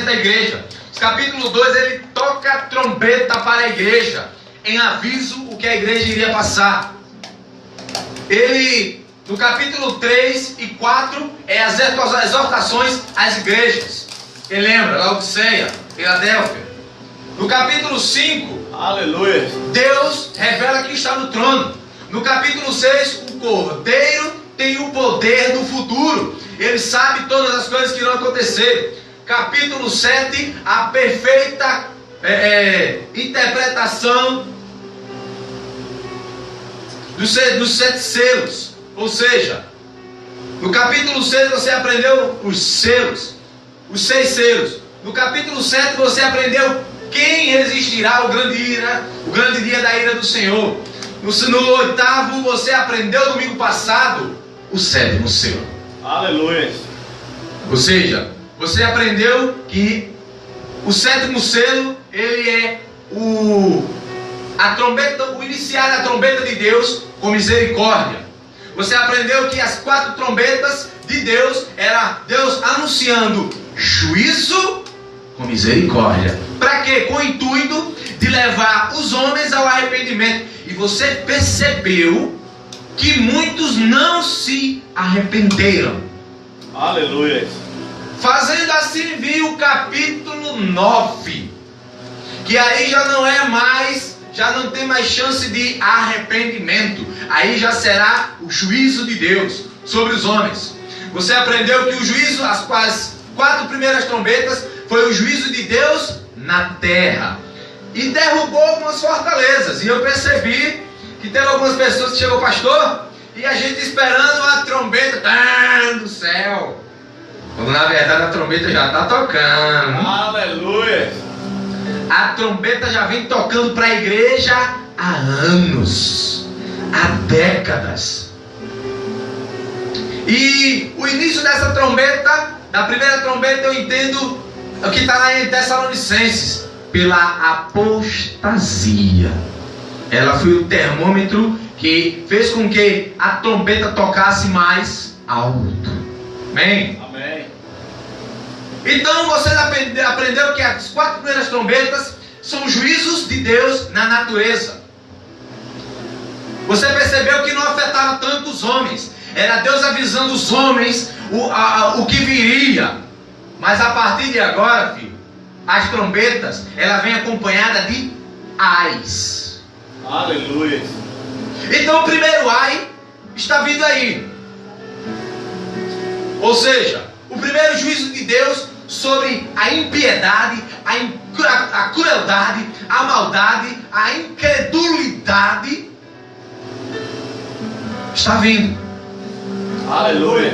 da igreja. No capítulo 2 ele toca a trombeta para a igreja, em aviso o que a igreja iria passar. Ele, no capítulo 3 e 4, é as exortações às igrejas. Quem lembra? Laodiceia, Filadélfia. No capítulo 5, aleluia, Deus revela que está no trono. No capítulo 6, o Cordeiro tem o poder do futuro. Ele sabe todas as coisas que irão acontecer. Capítulo 7, a perfeita interpretação dos 7 selos. Ou seja, no capítulo 6 você aprendeu os selos, os 6 selos. No capítulo 7 você aprendeu quem resistirá ao grande dia da ira do Senhor. No 8º você aprendeu domingo passado o 7º selo. aleluia. Ou seja, você aprendeu que o 7º selo, ele é a trombeta, o iniciar da trombeta de Deus com misericórdia. Você aprendeu que as 4 trombetas de Deus era Deus anunciando juízo com misericórdia. Para quê? Com o intuito de levar os homens ao arrependimento. E você percebeu que muitos não se arrependeram. Aleluia. Fazendo assim vir o capítulo 9, que aí já não tem mais chance de arrependimento. Aí já será o juízo de Deus sobre os homens. Você aprendeu que o juízo, as 4 primeiras trombetas, foi o juízo de Deus na terra. E derrubou algumas fortalezas. E eu percebi que teve algumas pessoas que chegou, pastor, e a gente esperando a trombeta do céu. Quando na verdade a trombeta já está tocando. Aleluia. A trombeta já vem tocando para a igreja há anos, há décadas. E o início dessa trombeta, da primeira trombeta, eu entendo o que está lá em Tessalonicenses, pela apostasia. Ela foi o termômetro que fez com que a trombeta tocasse mais alto. Amém? Amém. Então vocês aprenderam que as 4 primeiras trombetas são juízos de Deus na natureza. Você percebeu que não afetava tanto os homens. Era Deus avisando os homens o que viria. Mas a partir de agora, filho, as trombetas, ela vem acompanhada de ais. Aleluia. Então o primeiro ai está vindo aí. Ou seja, o primeiro juízo de Deus sobre a impiedade, a crueldade, a maldade, a incredulidade está vindo. Aleluia.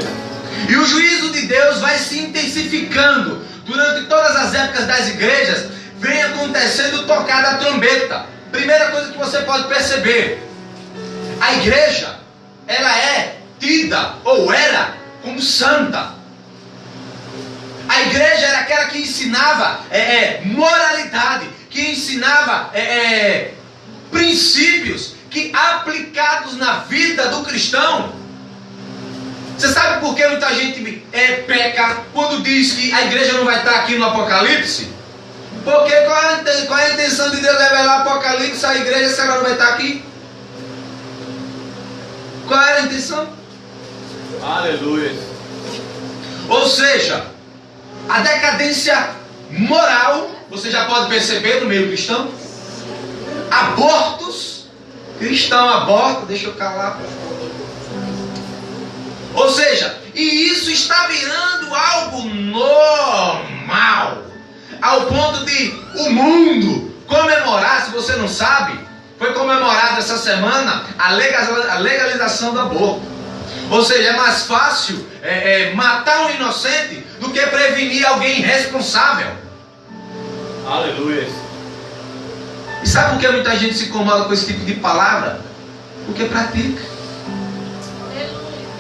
E o juízo de Deus vai se intensificando durante todas as épocas das igrejas. Vem acontecendo tocar da trombeta. Primeira coisa que você pode perceber: a igreja, ela é tida ou era como santa. A igreja era aquela que ensinava moralidade, que ensinava princípios que, aplicados na vida do cristão. Você sabe por que muita gente peca quando diz que a igreja não vai estar aqui no Apocalipse? Porque qual é a intenção de Deus revelar o Apocalipse à igreja se ela não vai estar aqui? Qual é a intenção? Aleluia. Ou seja, a decadência moral, você já pode perceber no meio cristão. Abortos, cristão aborta, deixa eu calar. Ou seja, e isso está virando algo normal, ao ponto de o mundo comemorar. Se você não sabe, foi comemorada essa semana a legalização do aborto. Ou seja, é mais fácil matar um inocente do que prevenir alguém irresponsável. Aleluia. E sabe por que muita gente se incomoda com esse tipo de palavra? Porque pratica.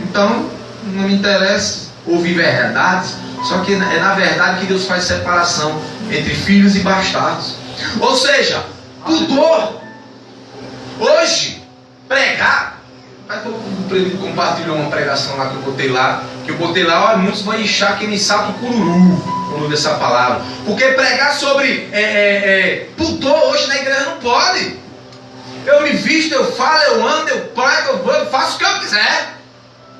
Então, não me interessa ouvir verdades, só que é na verdade que Deus faz separação entre filhos e bastardos. Ou seja, pudor. Hoje, pregar. Mas eu compartilhou uma pregação lá que eu botei lá Que eu botei lá, olha, muitos vão inchar que nem saco cururu, quando eu essa palavra. Porque pregar sobre pudor hoje na igreja não pode. Eu me visto, eu falo, eu ando, eu prego, eu vou, eu faço o que eu quiser.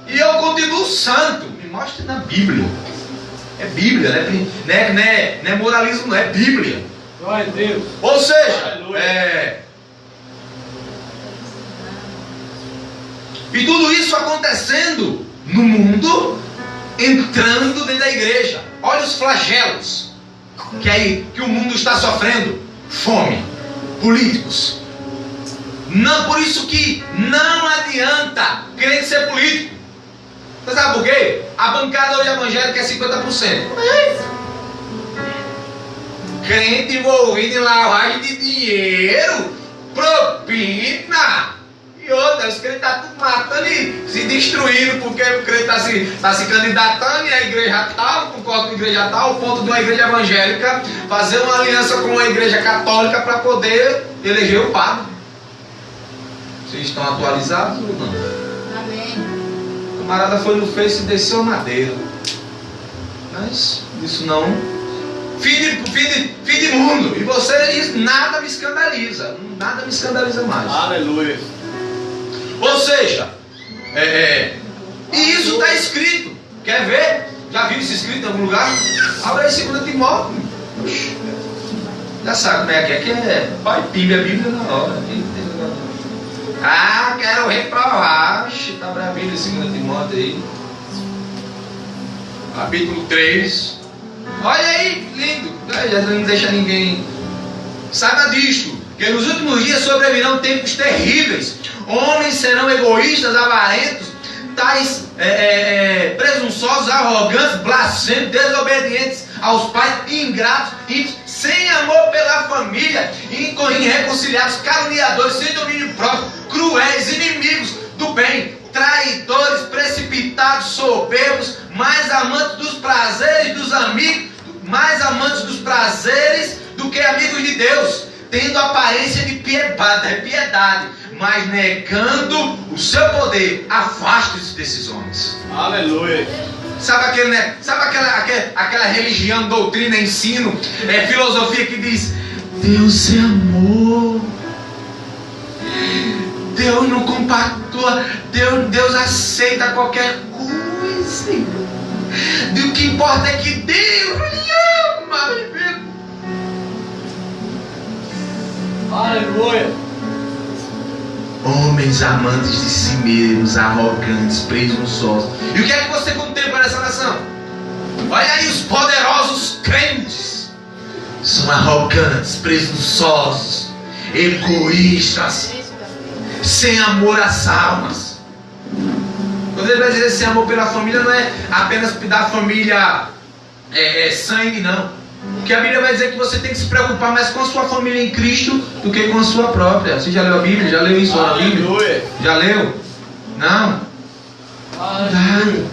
E eu continuo santo. Me mostre na Bíblia. É Bíblia, não é moralismo, não é Bíblia. Glória a Deus. Ou seja, e tudo isso acontecendo no mundo, entrando dentro da igreja. Olha os flagelos que o mundo está sofrendo. Fome, políticos. Não, por isso que não adianta crente ser político. Você sabe por quê? A bancada hoje evangélica é 50%. Crente envolvido em lavagem de dinheiro, propina. E outra, os crentes estão tudo matando e se destruindo, porque o crente está se candidatando e a igreja tal, concordo com a igreja tal, ao ponto de uma igreja evangélica fazer uma aliança com uma igreja católica para poder eleger o padre. Vocês estão atualizados ou não? Amém. O camarada foi no Face e desceu a madeira. Mas isso não. Fim de mundo. E vocês, nada me escandaliza. Nada me escandaliza mais. Aleluia. Ou seja, e isso está escrito. Quer ver? Já viu isso escrito em algum lugar? Abre aí 2 Timóteo. Já sabe como é que é. Vai pimba a Bíblia na hora. Ah, quero reprovar. Está bravinho em 2 Timóteo aí. Capítulo 3. Olha aí, lindo. Já não deixa ninguém. Saiba disto, que nos últimos dias sobrevirão tempos terríveis. Homens serão egoístas, avarentos, tais presunçosos, arrogantes, blasfemos, desobedientes aos pais, ingratos, sem amor pela família, irreconciliados, caluniadores, sem domínio próprio, cruéis, inimigos do bem, traidores, precipitados, soberbos, mais amantes dos prazeres dos amigos, mais amantes dos prazeres do que amigos de Deus, tendo aparência de piedade, mas negando o seu poder. Afaste-se desses homens. Aleluia. Sabe aquela religião, doutrina, ensino, filosofia que diz: Deus é amor, Deus não compactua, Deus aceita qualquer coisa. O que importa é que Deus lhe ama. Aleluia. Homens amantes de si mesmos, arrogantes, presunçosos. E o que é que você contempla nessa nação? Olha aí os poderosos crentes. São arrogantes, presunçosos, egoístas, sem amor às almas. Quando ele vai dizer sem amor pela família, não é apenas da família sangue, não. Porque a Bíblia vai dizer que você tem que se preocupar mais com a sua família em Cristo do que com a sua própria. Você já leu a Bíblia? Já leu isso na Bíblia? Já leu? Não? Cuidado.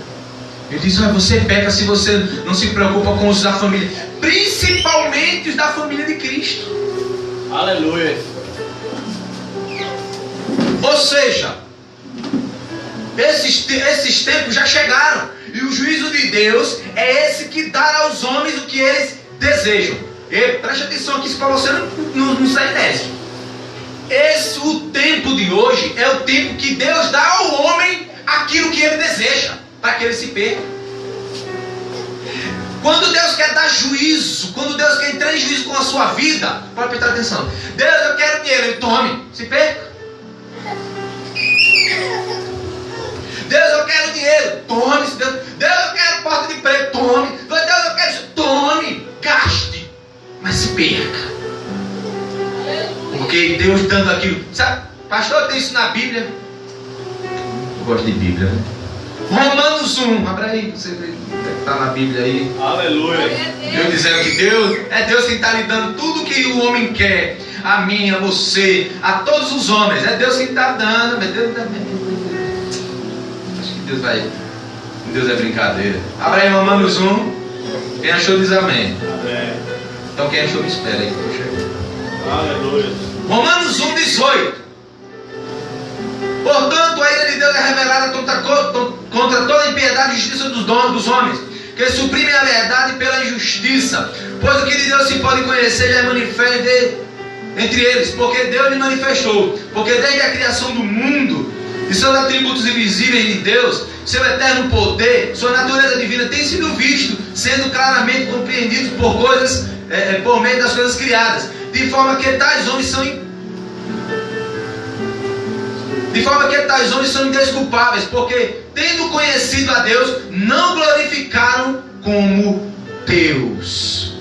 Ele diz: você peca se você não se preocupa com os da família, principalmente os da família de Cristo. Aleluia. Ou seja, esses tempos já chegaram. E o juízo de Deus é esse que dá aos homens o que eles desejam. E preste atenção aqui para você não sair dessa. O tempo de hoje é o tempo que Deus dá ao homem aquilo que ele deseja, para que ele se perca. Quando Deus quer dar juízo, quando Deus quer entrar em juízo com a sua vida, pode prestar atenção. Deus, eu quero dinheiro, ele tome, se perca. Deus, eu quero dinheiro, tome. Deus, eu quero porta de emprego, tome. Deus, eu quero isso, tome. Gaste, mas se perca. Porque Deus dando aquilo. Sabe, pastor, tem isso na Bíblia. Eu gosto de Bíblia, né? Romanos 1, abra aí, você está na Bíblia aí. Aleluia. Deus dizendo que Deus é Deus quem está lhe dando tudo que o homem quer. A mim, a você, a todos os homens. É Deus quem está dando. Acho que Deus vai. Deus é brincadeira. Abra aí Romanos 1. Quem achou diz amém. Amém. Então quem achou me espera aí que eu chego. Aleluia. Romanos 1, 18. Portanto, a ira de Deus é revelada contra toda a impiedade e justiça dos homens, que suprimem a verdade pela injustiça. Pois o que de Deus se pode conhecer já é manifesto entre eles, porque Deus lhe manifestou. Porque desde a criação do mundo e seus atributos invisíveis de Deus, seu eterno poder, sua natureza divina tem sido visto, sendo claramente compreendidos por meio das coisas criadas, de forma que tais homens são indesculpáveis, porque tendo conhecido a Deus, não glorificaram como Deus.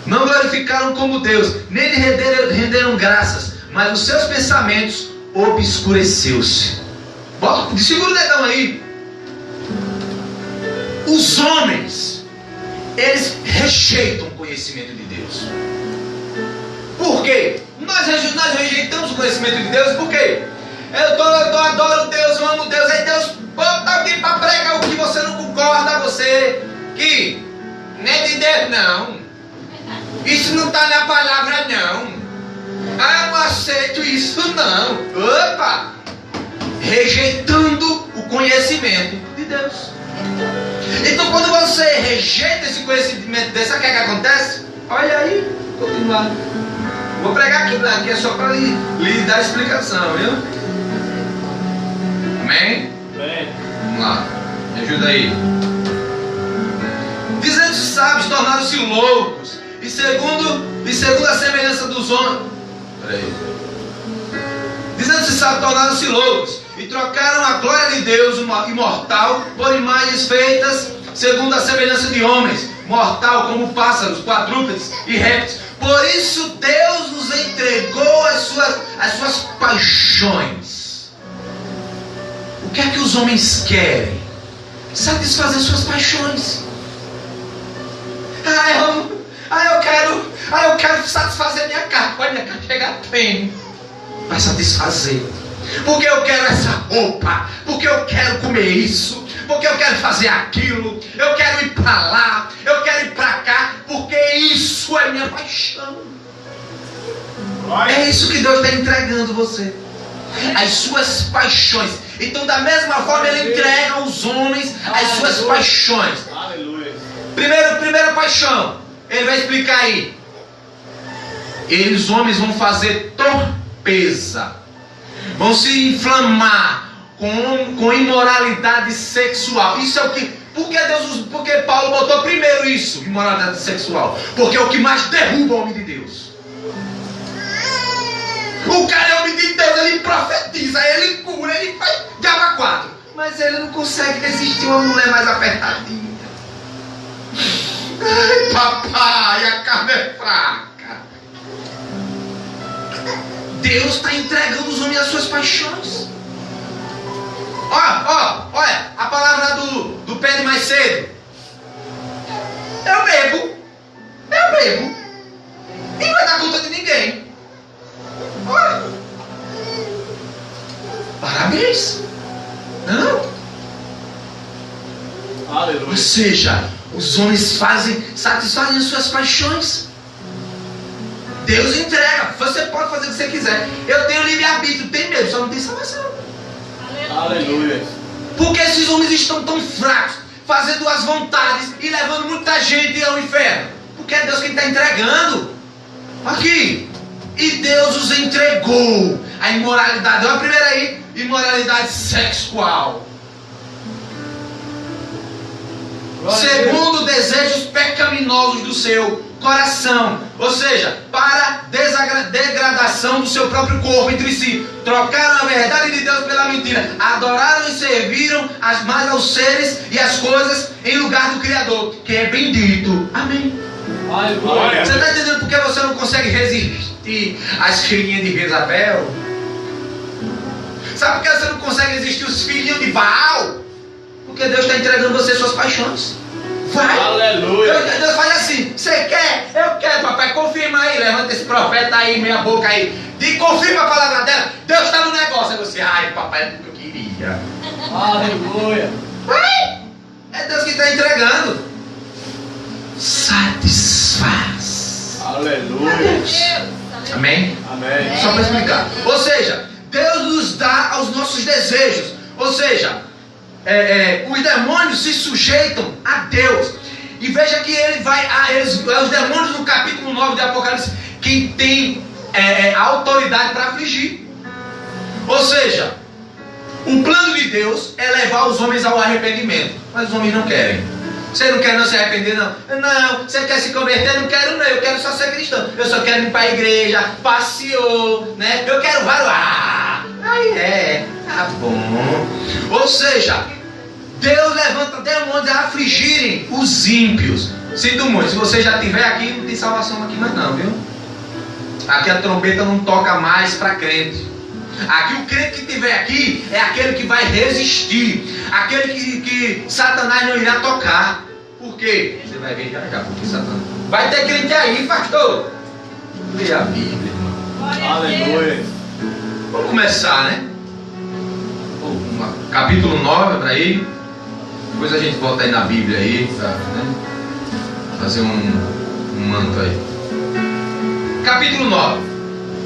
Não glorificaram como Deus, nem lhe renderam graças, mas os seus pensamentos obscureceu-se. Segura o dedão aí. Os homens, eles rejeitam o conhecimento de Deus. Por quê? Nós rejeitamos o conhecimento de Deus. Por quê? Eu adoro Deus, eu amo Deus. Aí Deus bota alguém para pregar o que você não concorda, você que não é de Deus, não. Isso não está na palavra, não. Ah, eu não aceito isso, não. Opa! Rejeitando o conhecimento de Deus. Então, quando você rejeita esse conhecimento de Deus, sabe o que acontece? Olha aí, continuar. Vou pregar aqui, não, que é só para lhe dar explicação, viu? Amém? Amém. Vamos lá, me ajuda aí. Dizendo os sábios, tornaram-se loucos, e segundo a semelhança dos homens. Dizendo-se sábios, tornaram-se loucos, e trocaram a glória de Deus, imortal, por imagens feitas segundo a semelhança de homens, mortal como pássaros, quadrúpedes e répteis. Por isso Deus nos entregou as suas paixões. O que é que os homens querem? Satisfazer suas paixões. Eu quero satisfazer minha carne. Olha, minha carne chega a treino. Vai satisfazer. Porque eu quero essa roupa. Porque eu quero comer isso. Porque eu quero fazer aquilo. Eu quero ir para lá. Eu quero ir para cá. Porque isso é minha paixão. É isso que Deus está entregando você. As suas paixões. Então, da mesma forma, Ele entrega aos homens as suas paixões. Aleluia. Primeira paixão. Ele vai explicar aí. Os homens vão fazer torpeza. Vão se inflamar com imoralidade sexual. Isso é o que... Porque Paulo botou primeiro isso, imoralidade sexual. Porque é o que mais derruba o homem de Deus. O cara é homem de Deus, ele profetiza, ele cura, ele faz diabo 4. Mas ele não consegue resistir a uma mulher mais apertadinha. Ai, papai, a carne é fraca. Deus está entregando os homens às suas paixões. Olha, a palavra do Pedro mais cedo. Eu bebo. E não vai dar conta de ninguém. Olha. Parabéns. Não. Aleluia. Ou seja, os homens satisfazem as suas paixões. Deus entrega. Você pode fazer o que você quiser. Eu tenho livre-arbítrio, tem medo, só não tem salvação. Aleluia. Porque esses homens estão tão fracos, fazendo as vontades e levando muita gente ao inferno. Porque é Deus quem está entregando. Aqui. E Deus os entregou a imoralidade. Olha a primeira aí. Imoralidade sexual. Segundo desejos pecaminosos do seu coração. Ou seja, para degradação do seu próprio corpo entre si. Trocaram a verdade de Deus pela mentira. Adoraram e serviram mais aos seres e às coisas em lugar do Criador, que é bendito. Amém. Aleluia. Você está entendendo por que você não consegue resistir às filhinhas de Jezabel? Sabe por que você não consegue resistir aos filhinhos de Baal? Porque Deus está entregando você suas paixões. Vai. Aleluia. Deus faz assim. Você quer? Eu quero, papai. Confirma aí. Levanta esse profeta aí, meia boca aí. E confirma a palavra dela. Deus está no negócio. Aí você, ai, papai, é o que eu queria. Aleluia. Vai. É Deus que está entregando. Satisfaz. Aleluia. Amém? Amém. Só para explicar. Ou seja, Deus nos dá aos nossos desejos. Ou seja, os demônios se sujeitam a Deus. E veja que ele vai, os demônios no capítulo 9 de Apocalipse, quem tem a autoridade para afligir. Ou seja, o plano de Deus é levar os homens ao arrependimento. Mas os homens não querem. Você não quer não se arrepender, não? Não, você quer se converter? Não quero não, eu quero só ser cristão. Eu só quero ir para a igreja, passeou, né? Eu quero varoar. Aí tá bom. Ou seja, Deus levanta demônios a afligirem os ímpios. Sinto muito, se você já estiver aqui, não tem salvação aqui mais não, viu? Aqui a trombeta não toca mais para crente. Aqui o crente que estiver aqui é aquele que vai resistir. Aquele que Satanás não irá tocar. Por quê? Você vai ver já, porque Satanás. Vai ter crente aí, pastor. Leia a Bíblia, irmão. Aleluia. Vamos começar, né? Capítulo 9 para aí. Depois a gente volta aí na Bíblia aí, pra, né? Fazer um manto aí. Capítulo 9.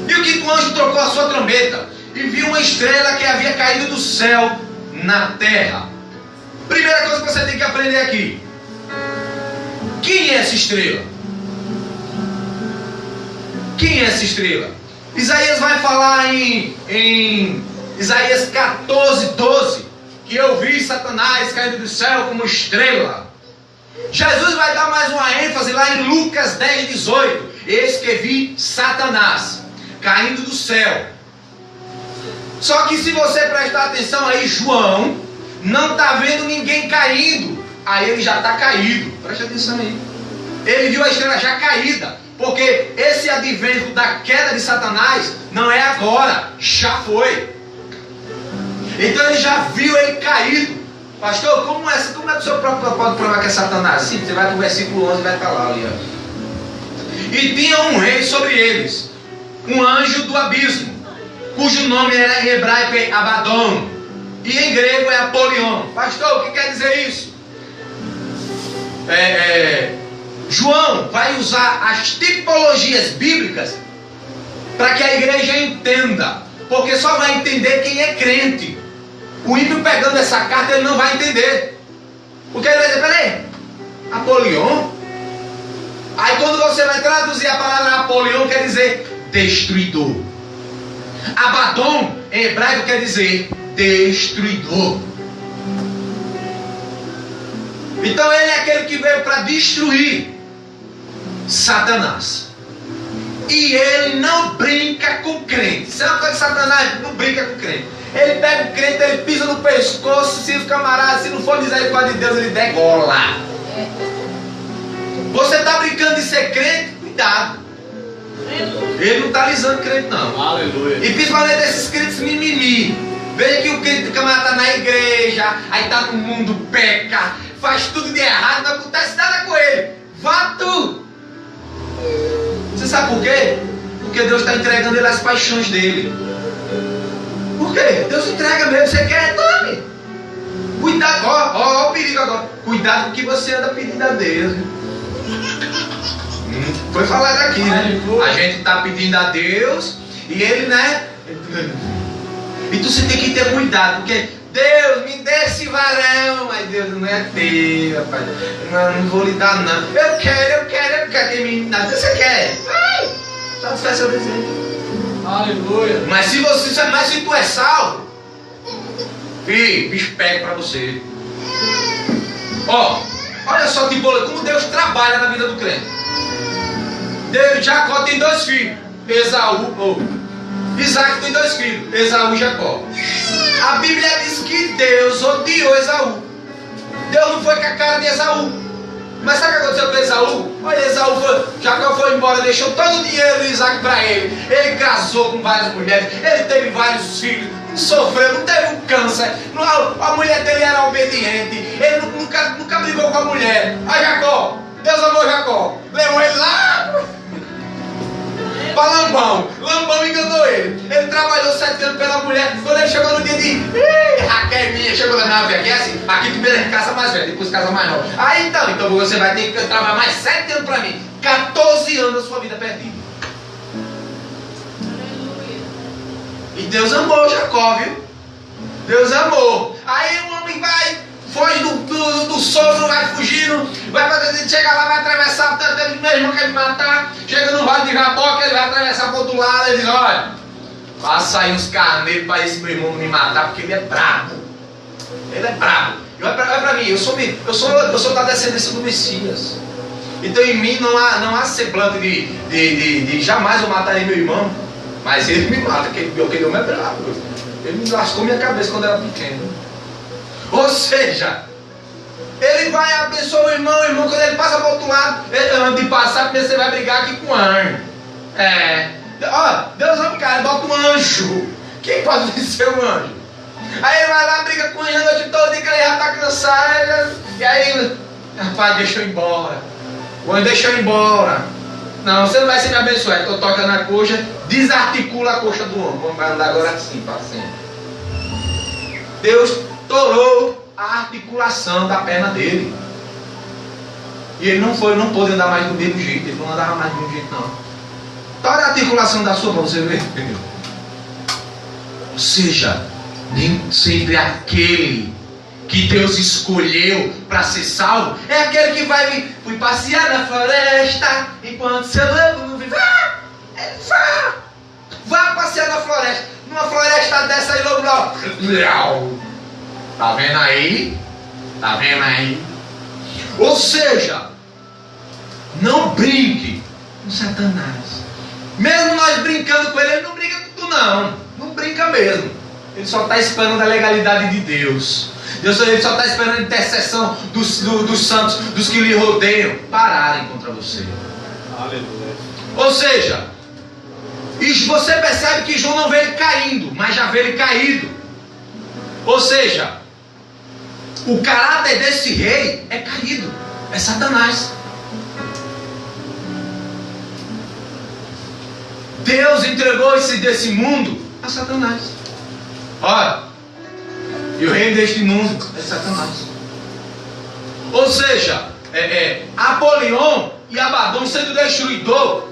E o quinto anjo trocou a sua trombeta e viu uma estrela que havia caído do céu na terra. Primeira coisa que você tem que aprender aqui: quem é essa estrela? Quem é essa estrela? Isaías vai falar em Isaías 14:12 que eu vi Satanás caindo do céu como estrela. Jesus vai dar mais uma ênfase lá em Lucas 10:18. Eis que vi Satanás caindo do céu. Só que se você prestar atenção aí, João não está vendo ninguém caindo. Aí ele já está caído. Presta atenção aí. Ele viu a estrela já caída. Porque esse advento da queda de Satanás não é agora, já foi. Então ele já viu ele caído. Pastor, como é que o senhor pode provar que é Satanás? Sim, você vai para o versículo 11 e vai estar lá ali. Ó. E tinha um rei sobre eles, um anjo do abismo, cujo nome era em hebraico Abaddon, e em grego é Apolion. Pastor, o que quer dizer isso? João vai usar as tipologias bíblicas para que a igreja entenda, porque só vai entender quem é crente. O ímpio pegando essa carta, ele não vai entender, porque ele vai dizer: peraí, Apolion? Aí quando você vai traduzir a palavra Apolion, quer dizer destruidor. Abaddon em hebraico quer dizer destruidor. Então ele é aquele que veio para destruir Satanás. E ele não brinca com crente. Isso é uma coisa que Satanás não brinca com crente. Ele pega o crente, ele pisa no pescoço. Se o camarada, se não for misericórdia de Deus, ele degola. Você está brincando de ser crente? Cuidado. Ele não está alisando crente não. Aleluia. E principalmente esses crentes mimimi. Veja que o crente, o camarada está na igreja, aí está no mundo, peca, faz tudo de errado, não acontece nada com ele. Vá tu. Você sabe por quê? Porque Deus está entregando ele às paixões dele. Por quê? Deus entrega mesmo. Você quer? Tome. Cuidado. Ó o perigo agora. Cuidado com o que você anda pedindo a Deus. Foi falado aqui, né? A gente está pedindo a Deus e ele, né? Então você tem que ter cuidado, porque Deus, me dê esse varão. Mas Deus não é teu, rapaz. Não vou lhe dar, não. Eu quero que me dá. Você quer? Vai. Satisfaz seu desejo. Aleluia. Mas se tu é salvo, filho, bicho pega pra você. Ó, olha só como Deus trabalha na vida do crente. Jacó tem 2 filhos, Isaac tem 2 filhos, Esaú e Jacó. A Bíblia diz que Deus odiou Esaú. Deus não foi com a cara de Esaú. Mas sabe o que aconteceu com Esaú? Olha, Jacó foi embora, deixou todo o dinheiro de Isaac para ele. Ele casou com várias mulheres, ele teve vários filhos, não sofreu, não teve um câncer. A mulher dele era obediente, ele nunca brigou com a mulher. Aí Jacó, Deus amou Jacó, levou ele lá para Labão. Labão enganou ele. Ele trabalhou 7 anos pela mulher. Quando ele chegou no dia de Raquel é minha, chegou na aqui é assim. Aqui primeiro é casa mais velha, depois casa mais nova. Aí então você vai ter que trabalhar mais 7 anos para mim. 14 anos da sua vida perdida. E Deus amou Jacó, viu? Deus amou. Aí o homem vai, foge do sogro, vai fugindo, chega lá, vai atravessar, ele mesmo quer me matar. Chega no vale de Jaboque, ele vai atravessar para o outro lado, ele diz, olha, passa aí uns carneiros para esse meu irmão me matar, porque ele é brabo. Ele é brabo. E olha para mim, eu sou da descendência do Messias. Então em mim não há semblante de jamais eu matarei meu irmão. Mas ele me mata, aquele homem é brabo. Ele me lascou minha cabeça quando era pequeno. Ou seja, ele vai abençoar o irmão, quando ele passa para o outro lado, antes de passar, você vai brigar aqui com o anjo. Ó, Deus ama o cara, bota um anjo. Quem pode vencer um anjo? Aí ele vai lá, briga com o anjo a noite toda, que ele já está cansado. E aí, rapaz, deixa eu ir embora. O anjo deixa eu ir embora. Não, você não vai ser me abençoar. Então toca na coxa, desarticula a coxa do homem. Vai andar agora assim, para sempre. Deus torou a articulação da perna dele. E ele não pôde andar mais do mesmo jeito. Ele não andava mais do mesmo jeito, não. Tora a articulação da sua mão, você vê? Ou seja, nem sempre aquele que Deus escolheu para ser salvo é aquele que vai passear na floresta enquanto seu lobo vive. Vá passear na floresta. Numa floresta dessa aí, lobo não. Tá vendo aí? Tá vendo aí? Ou seja, não brinque com Satanás. Mesmo nós brincando com ele, ele não brinca com tu não. Não brinca mesmo. Ele só está esperando a legalidade de Deus. Ele só está esperando a intercessão dos santos, dos que lhe rodeiam, pararem contra você. Aleluia. Ou seja, você percebe que João não vê ele caindo, mas já vê ele caído. Ou seja, o caráter desse rei é caído, é Satanás. Deus entregou desse mundo a Satanás. Olha, e o reino deste mundo é Satanás. Ou seja, Apolion e Abaddon sendo destruidor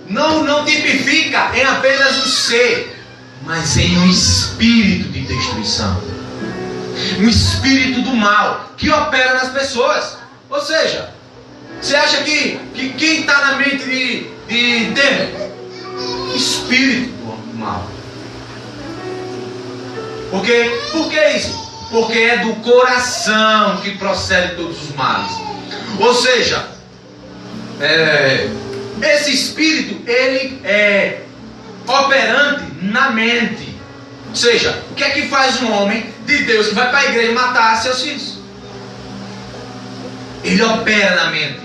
não tipifica em apenas um ser, mas em um espírito de destruição, um espírito do mal que opera nas pessoas. Ou seja, você acha que quem está na mente de Temer? Espírito do mal. Por que isso? Porque é do coração que procede todos os males. Ou seja, esse espírito, ele é operante na mente. Ou seja, o que é que faz um homem de Deus que vai para a igreja matar seus filhos? Ele opera na mente.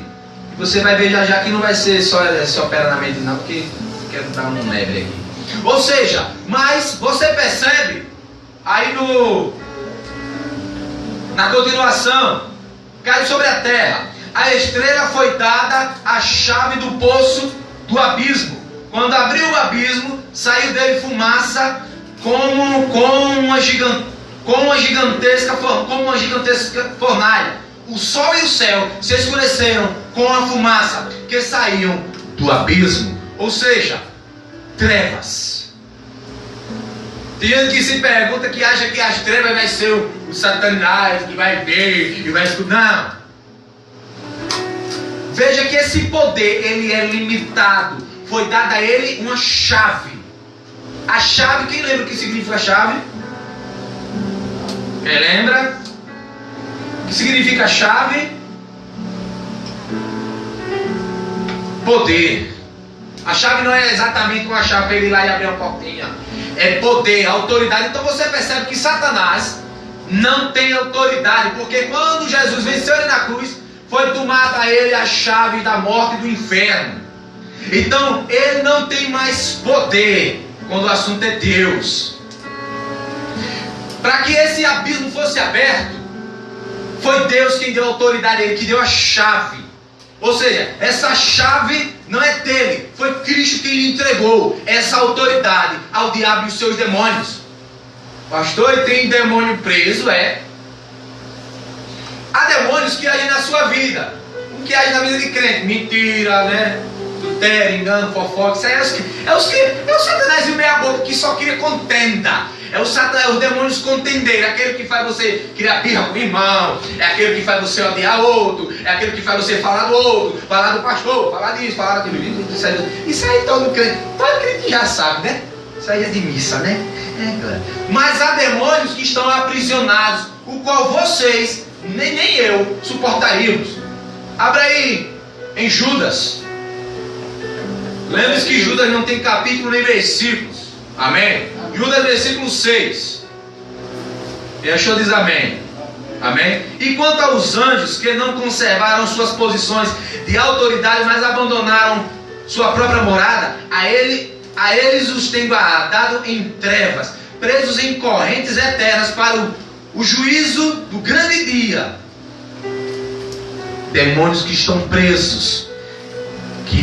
E você vai ver já que não vai ser só se opera na mente não, porque quero dar um leve aqui. Ou seja, mas você percebe aí na continuação, cai sobre a terra. A estrela foi dada a chave do poço do abismo. Quando abriu o abismo, saiu dele fumaça como uma gigantesca fornalha. O sol e o céu se escureceram com a fumaça que saíam do abismo. Ou seja, trevas. Tem gente que se pergunta, que acha que as trevas vai ser o Satanás, que vai ver e vai escutar. Não. Veja que esse poder, ele é limitado. Foi dada a ele uma chave. A chave, quem lembra o que significa a chave? Quem lembra? O que significa a chave? Poder. A chave não é exatamente uma chave para ele ir lá e abrir uma portinha. É poder, autoridade. Então você percebe que Satanás não tem autoridade, porque quando Jesus venceu ele na cruz, foi tomada a ele a chave da morte e do inferno. Então ele não tem mais poder quando o assunto é Deus. Para que esse abismo fosse aberto, foi Deus quem deu autoridade a ele, que deu a chave. Ou seja, essa chave não é dele, foi Cristo quem lhe entregou essa autoridade ao diabo e os seus demônios. Pastor, e tem demônio preso? Há demônios que agem na sua vida, um que age na vida de crente, mentira, né? adultério, engano, fofoca. Isso aí é o Satanás e o meia-boca que só cria contenda. É os demônios contendeiros, aquele que faz você criar pirra com o irmão, é aquele que faz você odiar outro, é aquele que faz você falar do outro, falar do pastor, falar disso, falar daquilo. Isso aí todo crente já sabe, né? Isso aí é de missa, né? Mas há demônios que estão aprisionados, o qual vocês, nem eu, suportaríamos. Abra aí em Judas. Lembre-se que Judas não tem capítulo nem versículos. Amém? Judas versículo 6. E achou diz amém. Amém? E quanto aos anjos que não conservaram suas posições de autoridade, mas abandonaram sua própria morada, a eles os tem guardado em trevas, presos em correntes eternas para o juízo do grande dia. Demônios que estão presos, que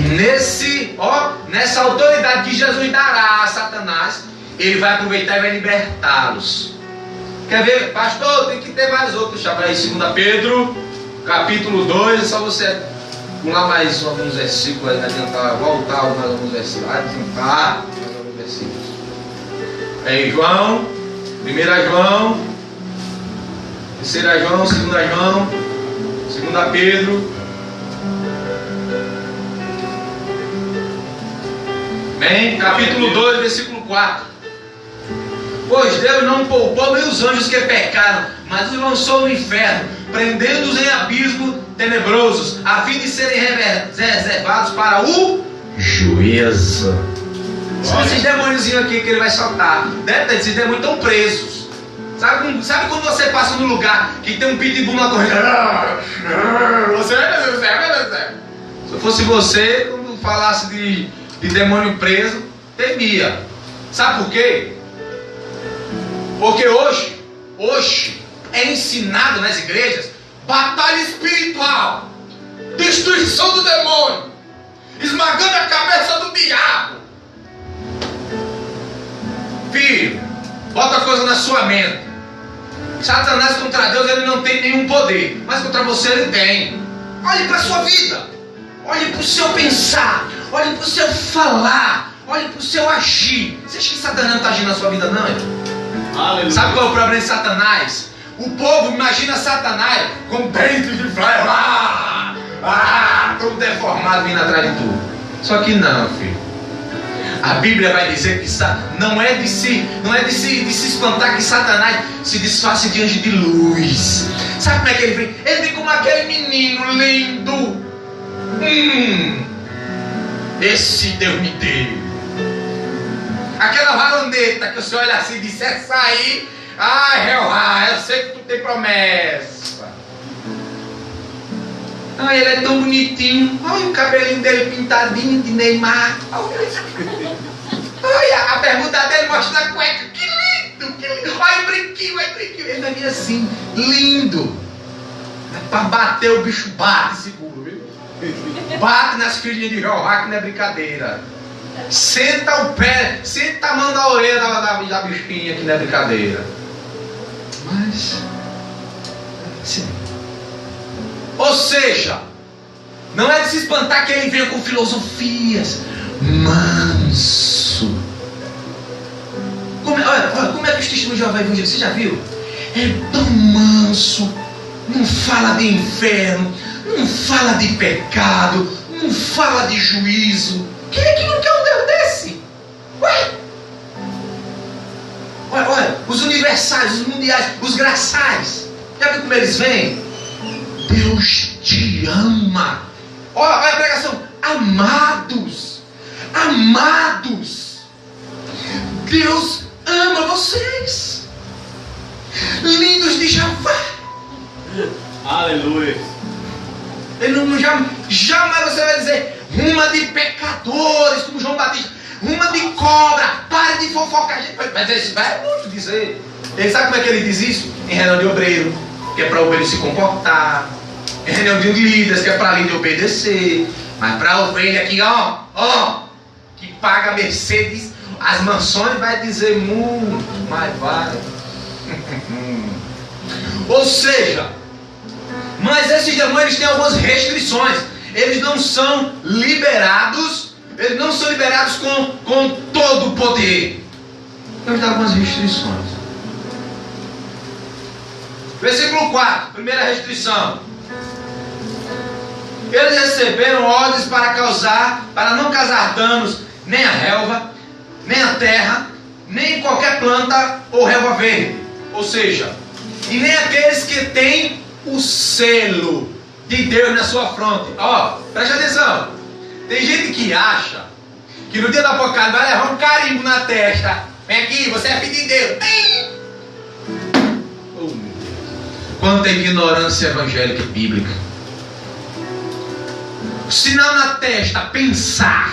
nessa autoridade que Jesus dará a Satanás, ele vai aproveitar e vai libertá-los. Quer ver? Pastor, tem que ter mais outros. Chama aí 2 Pedro, capítulo 2. É só você pular mais alguns versículos aí, adiantar, voltar mais alguns versículos. Adiantar mais alguns versículos. Aí João, 1 João, 3 João, 2 João, 2 Pedro. Bem, capítulo 2, versículo 4. Pois Deus não poupou nem os anjos que pecaram, mas os lançou no inferno, prendendo-os em abismos tenebrosos, a fim de serem reservados para o juízo. São esses demôniozinhos aqui que ele vai soltar. Esses demônios estão presos. Sabe quando você passa num lugar que tem um pitbull na corrida? Se eu fosse você, quando falasse de demônio preso, temia. Sabe por quê? Porque hoje é ensinado nas igrejas batalha espiritual, destruição do demônio, esmagando a cabeça do diabo. Filho, bota a coisa na sua mente. Satanás contra Deus ele não tem nenhum poder, mas contra você ele tem. Olhe para a sua vida, olhe para o seu pensar, olhe para o seu falar, olhe para o seu agir. Você acha que Satanás não está agindo na sua vida, não? Aleluia. Sabe qual é o problema de Satanás? O povo imagina Satanás com dentes de ferro, todo deformado vindo atrás de tudo. Só que não, filho. A Bíblia vai dizer que não é de se espantar que Satanás se disfarce de anjo de luz. Sabe como é que ele vem? Ele vem como aquele menino lindo. Esse Deus me deu. Aquela varoneta que você olha assim e diz, essa aí, eu sei que tu tem promessa. Ele é tão bonitinho. Olha o cabelinho dele pintadinho de Neymar. Olha, a bermuda dele mostra a cueca. Que lindo, que lindo. Olha o brinquinho, Ele vai vir assim, lindo. Para bater o bicho bate, seguro, viu? Bate nas filhinhas de Jeová, que não é brincadeira. Senta o pé, senta a mão da orelha da bichinha, que não é brincadeira. Mas, sim. Ou seja, não é de se espantar que ele venha com filosofias. Manso. Olha, como é que os testemunhos de Jeová Evangelho, você já viu? É tão manso. Não fala de inferno, não fala de pecado, não fala de juízo. Quem é que não quer um Deus desse? Olha, os universais, os mundiais, os graçais. Já viu como eles vêm? Deus te ama. Olha a pregação. Amados. Deus ama vocês. Lindos de Jeová. Aleluia. Ele não jamais você vai dizer uma de pecadores, como João Batista, uma de cobra, pare de fofocar. Mas esse vai muito dizer. Ele sabe como é que ele diz isso? Em reunião de obreiro, que é para o obreiro se comportar. Em reunião de líderes, que é para a líder obedecer. Mas para a ovelha aqui, que paga Mercedes, as mansões, vai dizer muito, mas vai. Ou seja, mas esses demônios têm algumas restrições. eles não são liberados, com todo o poder. Vamos dar algumas restrições. Versículo 4, primeira restrição. Eles receberam ordens para não causar danos nem à relva, nem à terra, nem qualquer planta ou relva verde. Ou seja, e nem aqueles que têm o selo de Deus na sua fronte. Ó, preste atenção. Tem gente que acha que no dia do Apocalipse vai levar um carimbo na testa. Vem aqui, você é filho de Deus. Oh, meu Deus. Quanta ignorância evangélica e bíblica. Sinal na testa, pensar.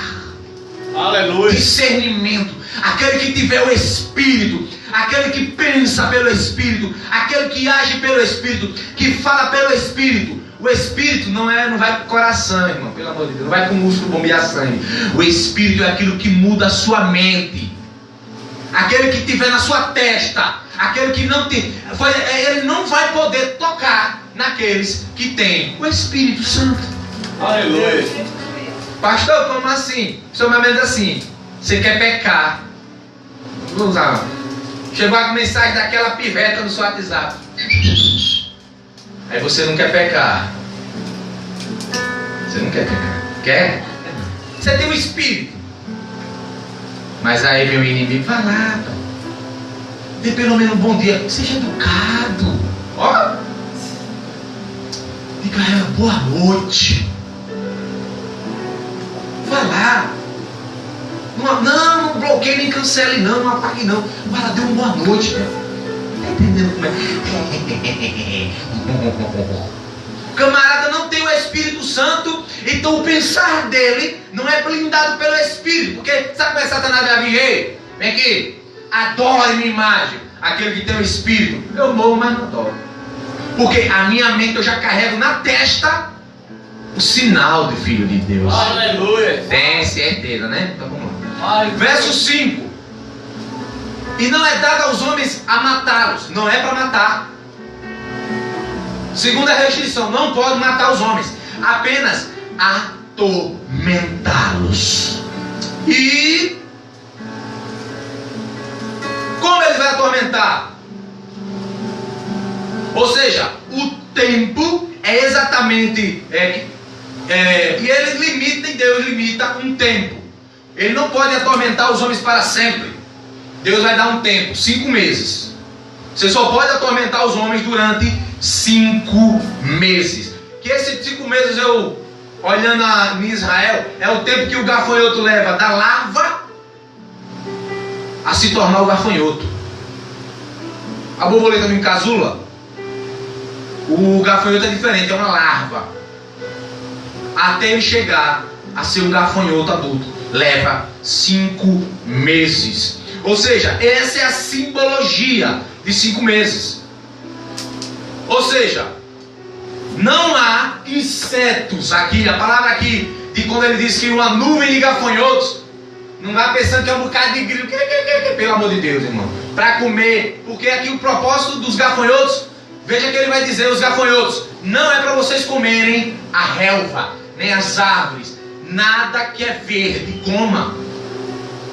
Aleluia. Discernimento. Aquele que tiver o Espírito, aquele que pensa pelo Espírito, aquele que age pelo Espírito, que fala pelo Espírito. O Espírito não vai para o coração, irmão, pelo amor de Deus, não vai para o músculo bombear sangue. O Espírito é aquilo que muda a sua mente. Aquele que tiver na sua testa, aquele que não tem, ele não vai poder tocar naqueles que têm o Espírito Santo. Aleluia. Pastor, como assim? Somamente assim. Você quer pecar? Vou usar. Chegou a mensagem daquela piveta no seu WhatsApp. Aí você não quer pecar. Você não quer pecar. Quer? Você tem um espírito. Mas aí meu inimigo, vai lá, dê pelo menos um bom dia. Seja educado. Ó. Diga a ela, boa noite. Vai lá. Não bloqueie nem cancele não apague não. Vai lá, dê uma boa noite. Tá entendendo como é? O camarada não tem o Espírito Santo, então o pensar dele não é blindado pelo Espírito. Porque sabe como é que Satanás vai vir? Vem aqui, adore minha imagem. Aquele que tem o Espírito, eu morro, mas não adoro. Porque a minha mente eu já carrego na testa o sinal de filho de Deus. Aleluia. Tem certeza, né? Então vamos lá. Aleluia. Verso 5. E não é dado aos homens a matá-los. Não é para matar. Segunda restrição, não pode matar os homens, apenas atormentá-los. E como ele vai atormentar? Ou seja, o tempo é exatamente e ele limita, e Deus limita um tempo. Ele não pode atormentar os homens para sempre. Deus vai dar um tempo, 5 meses. Você só pode atormentar os homens durante 5 meses. Que esses 5 meses, eu olhando em Israel, é o tempo que o gafanhoto leva da larva a se tornar o gafanhoto. A borboleta não encasula. O gafanhoto é diferente, é uma larva. Até ele chegar a ser um gafanhoto adulto, leva 5 meses. Ou seja, essa é a simbologia de 5 meses. Ou seja, não há insetos aqui. A palavra aqui, de quando ele diz que uma nuvem de gafanhotos, não vai pensando que é um bocado de grilo, pelo amor de Deus, irmão, para comer. Porque aqui o propósito dos gafanhotos, veja que ele vai dizer, os gafanhotos, não é para vocês comerem a relva, nem as árvores, nada que é verde, coma.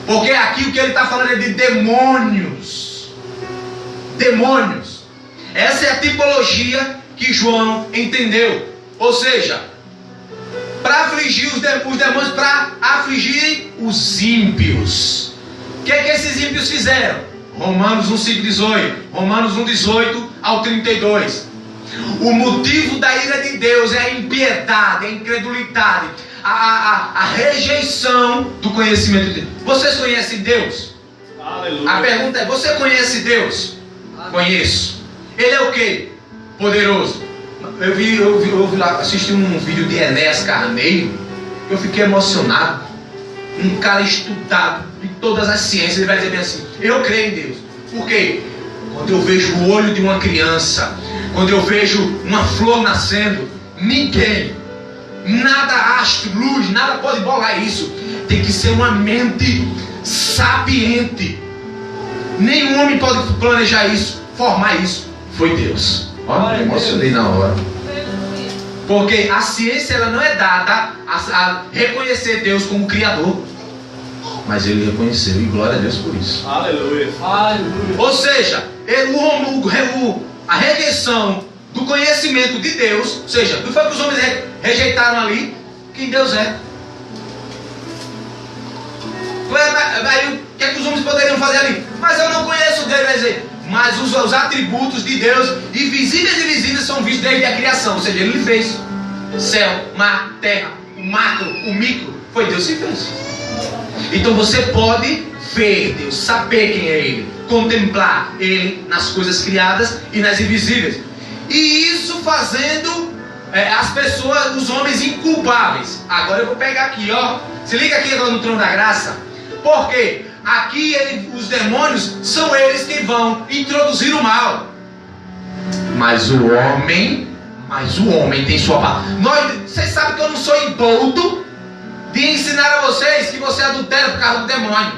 Porque aqui o que ele está falando é de demônios. Demônios. Essa é a tipologia que João entendeu. Ou seja, para afligir os demônios, para afligir os ímpios. O que é que esses ímpios fizeram? Romanos 1:5-18. Romanos 1:18 ao 32. O motivo da ira de Deus é a impiedade, a incredulidade, a rejeição do conhecimento de Deus. Vocês conhecem Deus? Aleluia. A pergunta é, você conhece Deus? Conheço. Ele é o quê? Poderoso. Eu vi lá, assisti um vídeo de Enéas Carneiro. Eu fiquei emocionado. Um cara estudado de todas as ciências. Ele vai dizer bem assim, eu creio em Deus. Por quê? Quando eu vejo o olho de uma criança, quando eu vejo uma flor nascendo, ninguém, nada astro, luz, nada pode bolar isso. Tem que ser uma mente sapiente. Nenhum homem pode planejar isso, formar isso. Foi Deus. Olha, me emocionei na hora. Porque a ciência ela não é dada a reconhecer Deus como Criador. Mas ele reconheceu, e glória a Deus por isso. Aleluia. Aleluia. Ou seja, a rejeição do conhecimento de Deus, ou seja, não foi que os homens rejeitaram ali quem Deus é. Aí o que é que os homens poderiam fazer ali? Mas eu não conheço Deus, vai dizer. Mas os atributos de Deus, invisíveis e visíveis, são vistos desde a criação. Ou seja, Ele fez céu, mar, terra, o macro, o micro. Foi Deus que fez. Então você pode ver Deus, saber quem é Ele, contemplar Ele nas coisas criadas e nas invisíveis. E isso fazendo as pessoas, os homens inculpáveis. Agora eu vou pegar aqui, ó. Se liga aqui agora no trono da graça. Porque aqui os demônios são eles que vão introduzir o mal. Mas o homem tem sua parte. Vocês sabem que eu não sou imboldo de ensinar a vocês que você adultera por causa do demônio,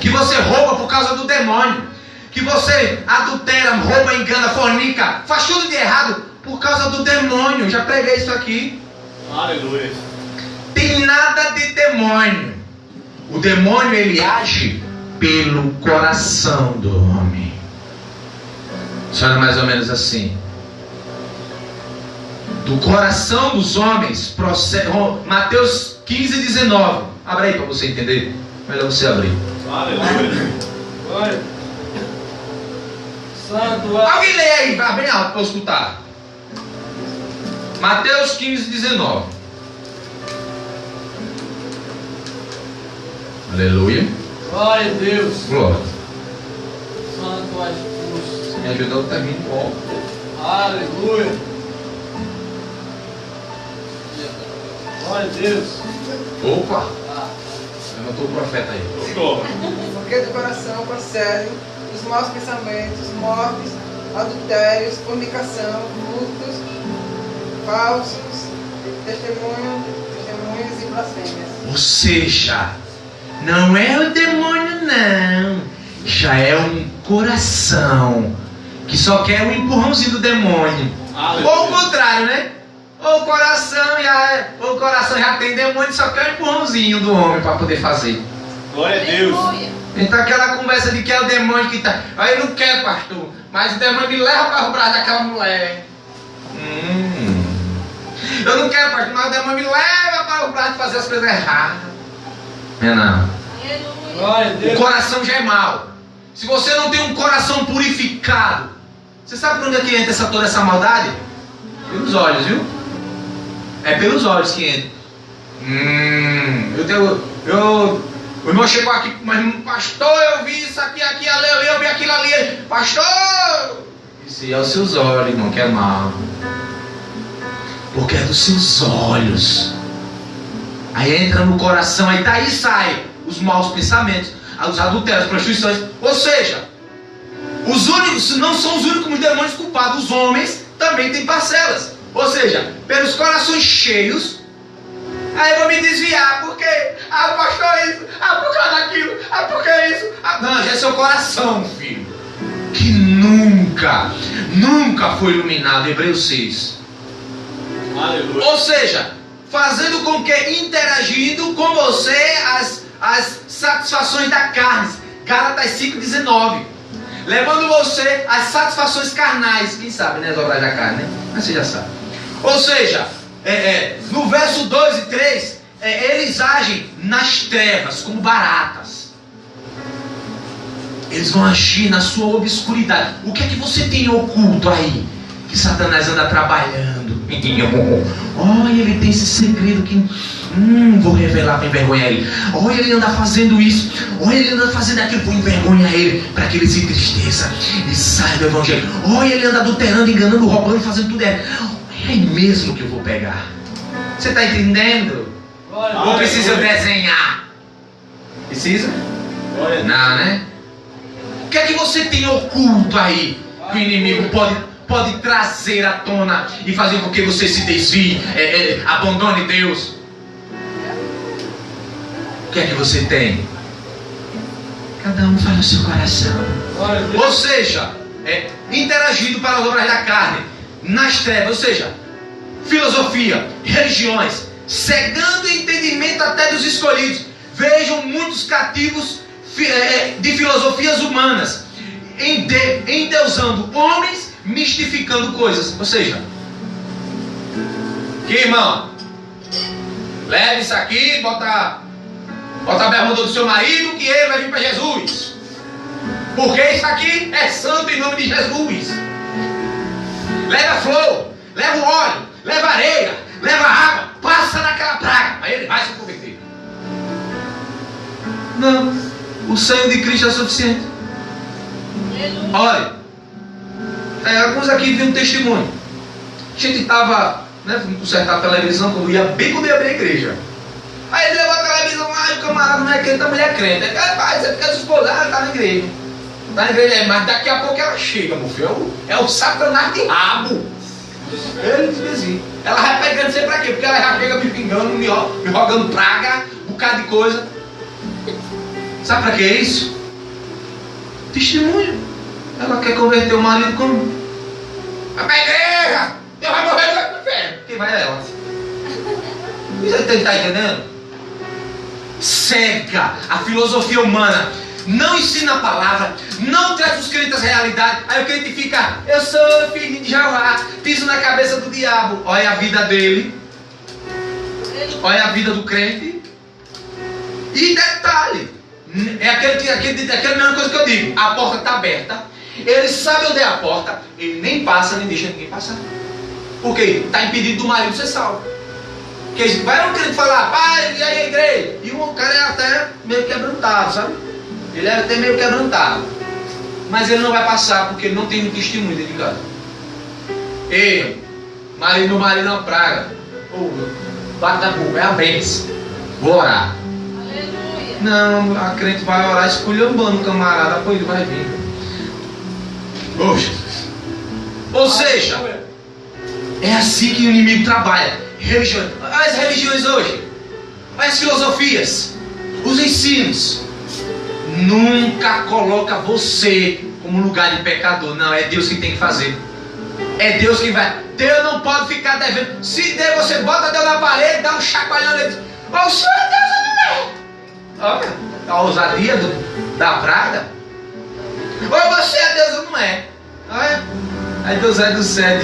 que você rouba por causa do demônio, que você adultera, rouba, engana, fornica, faz tudo de errado por causa do demônio. Já preguei isso aqui. Aleluia. Tem nada de demônio. O demônio ele age pelo coração do homem. Funciona mais ou menos assim. Do coração dos homens procede. Mateus 15, 19. Abre aí para você entender. Melhor você abrir. Aleluia. Santo. Alguém lê aí, vai bem alto para eu escutar. Mateus 15, 19. Aleluia. Glória a Deus. Glória. Santo és tu. Se me ajudar, eu termino bom. Aleluia. Glória a Deus. Opa! Levantou o profeta aí. Porque do coração procedem os maus pensamentos, mortes, adultérios, fornicação, furtos, falsos, testemunhos e blasfêmias. Ou seja, não é o demônio não, já é um coração que só quer um empurrãozinho do demônio. Ou o contrário, né? Ou o coração já tem demônio e só quer um empurrãozinho do homem para poder fazer. Glória a Deus. Então aquela conversa de que é o demônio que está. Aí não quer, pastor, mas o demônio me leva para o braço daquela mulher. Eu não quero, pastor, mas o demônio me leva para o braço de fazer as coisas erradas. Não. Glória a Deus. O coração já é mau. Se você não tem um coração purificado, você sabe por onde é que entra toda essa maldade? Pelos olhos, viu? É pelos olhos que entra. O irmão chegou aqui, mas pastor, eu vi isso aqui, ali, eu vi aquilo ali. Pastor! Isso é os seus olhos, irmão, que é mal. Porque é dos seus olhos. Aí entra no coração, aí daí sai os maus pensamentos, os adultérios, as prostituições. Ou seja, os únicos, não são os únicos demônios culpados, os homens também têm parcelas. Ou seja, pelos corações cheios, aí eu vou me desviar, porque, pastor, isso, por causa daquilo, porque isso. Não, já é seu coração, filho, que nunca foi iluminado. Hebreus 6. Aleluia. Ou seja, fazendo com que, interagindo com você, as satisfações da carne. Gálatas 5,19. Levando você às satisfações carnais. Quem sabe, né? As obras da carne, né? Mas você já sabe. Ou seja, no verso 2 e 3, eles agem nas trevas, como baratas. Eles vão agir na sua obscuridade. O que é que você tem oculto aí? Que Satanás anda trabalhando. Olha, ele tem esse segredo que vou revelar para envergonhar ele. Olha, ele anda fazendo isso. Olha, ele anda fazendo aquilo, vou envergonhar ele, para que ele se entristeça e saia do evangelho. Olha, ele anda adulterando, enganando, roubando, fazendo tudo errado. É mesmo que eu vou pegar. Você está entendendo? Ou precisa desenhar? Precisa? Não, né? O que é que você tem oculto aí que o inimigo pode trazer à tona e fazer com que você se desvie, abandone Deus? O que é que você tem? Cada um fala o seu coração. Ou seja, interagindo para as obras da carne, nas trevas. Ou seja, filosofia, religiões, cegando o entendimento até dos escolhidos. Vejam muitos cativos de filosofias humanas, endeusando homens, mistificando coisas. Ou seja, que irmão, leve isso aqui, bota a bermuda do seu marido, que ele vai vir para Jesus. Porque isso aqui é santo em nome de Jesus. Leva flor, leva o óleo, leva areia, leva água, passa naquela praga, aí ele vai se converter. Não, o sangue de Cristo é suficiente. Olha, alguns aqui viram um testemunho. A gente estava, fomos consertar a televisão quando ia bem a igreja. Aí ele levou a televisão lá e o camarada não é crente, a mulher é crente. Aí vai, você fica esposada, está na igreja. Está na igreja, mas daqui a pouco ela chega, meu filho. É o Satanás de rabo. Ele diz assim. Ela vai pegando sempre pra quê? Porque ela já chega me pingando, me rogando praga, um bocado de coisa. Sabe pra que é isso? Testemunho. Ela quer converter o marido como? Vai pra igreja! Deus vai morrer no inferno. Quem vai é ela? Você está entendendo? Cega a filosofia humana. Não ensina a palavra. Não traz os crentes à realidade. Aí o crente fica, eu sou filho de Jeová, piso na cabeça do diabo. Olha a vida dele. Olha a vida do crente. E detalhe, é aquela mesma coisa que eu digo. A porta está aberta. Ele sabe onde é a porta. Ele nem passa, nem deixa ninguém passar. Por quê? Está impedido do marido ser salvo. Porque vai um crente falar, pai, e aí a igreja? E o cara é até meio quebrantado, sabe? Ele é até meio quebrantado. Mas ele não vai passar porque ele não tem um testemunho dentro de casa. Ei, meu marido é uma praga. Bate na boca, é a bênção. Vou orar. Aleluia. Não, a crente vai orar esculhambando o camarada, depois ele vai vir. Ou seja, é assim que o inimigo trabalha. Olha as religiões hoje. Olha as filosofias. Os ensinos. Nunca coloca você como lugar de pecador. Não, é Deus que tem que fazer. É Deus que vai. Deus não pode ficar devendo. Se Deus, você bota Deus na parede, dá um chacoalhão e diz, o Senhor é Deus ou não é? Olha, a ousadia da praga. Ou você é Deus ou não é? Olha. Aí Deus é do céu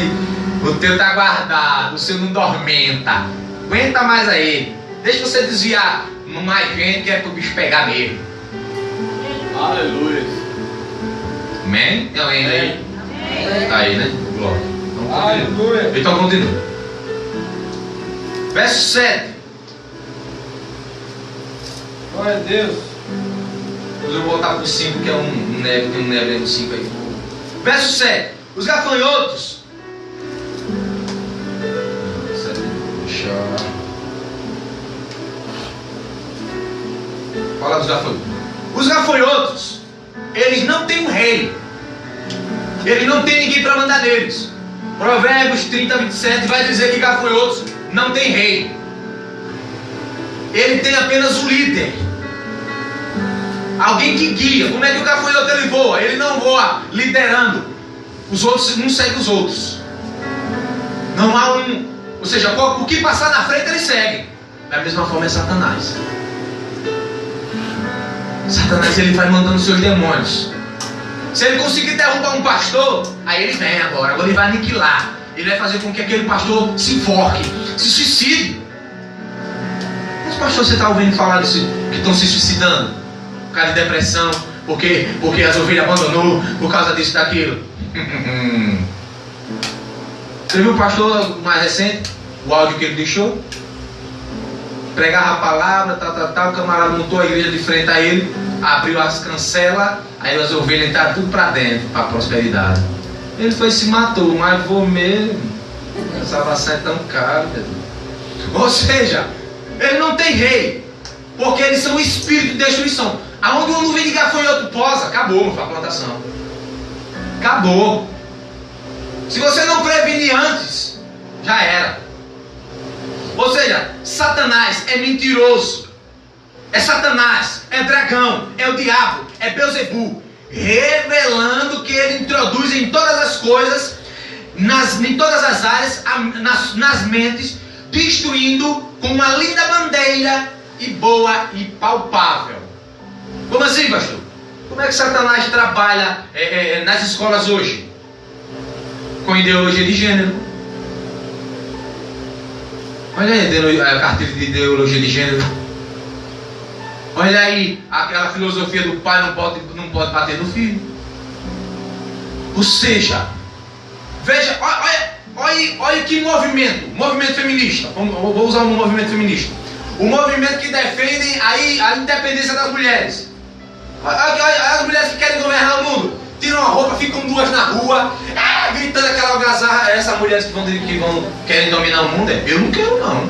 o teu está guardado, o seu não dormenta. Aguenta mais aí. Deixa você desviar mais gente que é para o bicho pegar mesmo. Aleluia. Amém? Tem alguém aí? Amém. Tá aí, né? Glória. Aleluia. Então continua. Verso 7. Glória a Deus. Depois eu vou voltar para o 5, que é um neve, tem um neve aí no 5 aí. Verso 7. Os gafanhotos. Fala dos gafanhotos. Os gafanhotos, eles não têm um rei. Eles não têm ninguém para mandar neles. Provérbios 30, 27 vai dizer que gafanhotos não tem rei. Ele tem apenas o líder. Alguém que guia. Como é que o gafanhoto ele voa? Ele não voa liderando. Os outros não seguem os outros. Não há um. Ou seja, o que passar na frente ele segue. Da mesma forma é Satanás. Satanás ele vai mandando seus demônios. Se ele conseguir derrubar um pastor, aí ele vem agora ele vai aniquilar. Ele vai fazer com que aquele pastor se enforque, se suicide. Os pastores você está ouvindo falar disso, que estão se suicidando? Por causa de depressão, porque as ovelhas abandonou, por causa disso e daquilo. Você viu o pastor mais recente? O áudio que ele deixou? Pregava a palavra, o camarada montou a igreja de frente a ele, abriu as cancelas, aí as ovelhas entraram tudo para dentro, para a prosperidade. Ele foi e se matou, mas vou mesmo. A salvação é tão cara. Ou seja, ele não tem rei, porque eles são o espírito de destruição. Aonde uma nuvem de gafanhoto posa, acabou a plantação. Acabou. Se você não prevenir antes, já era. Ou seja, Satanás é mentiroso. É Satanás, é dragão, é o diabo, é Beelzebu, revelando que ele introduz em todas as coisas em todas as áreas, nas mentes, destruindo com uma linda bandeira e boa e palpável. Como assim, pastor? Como é que Satanás trabalha nas escolas hoje? Com ideologia de gênero. Olha aí a cartilha de ideologia de gênero. Olha aí aquela filosofia do pai não pode bater no filho. Ou seja, veja, olha que movimento feminista. Vou usar um movimento feminista. O movimento que defende a independência das mulheres. As mulheres que querem governar o mundo, tiram a roupa, ficam duas na rua, gritando aquela algazarra. Essas mulheres querem dominar o mundo, eu não quero não.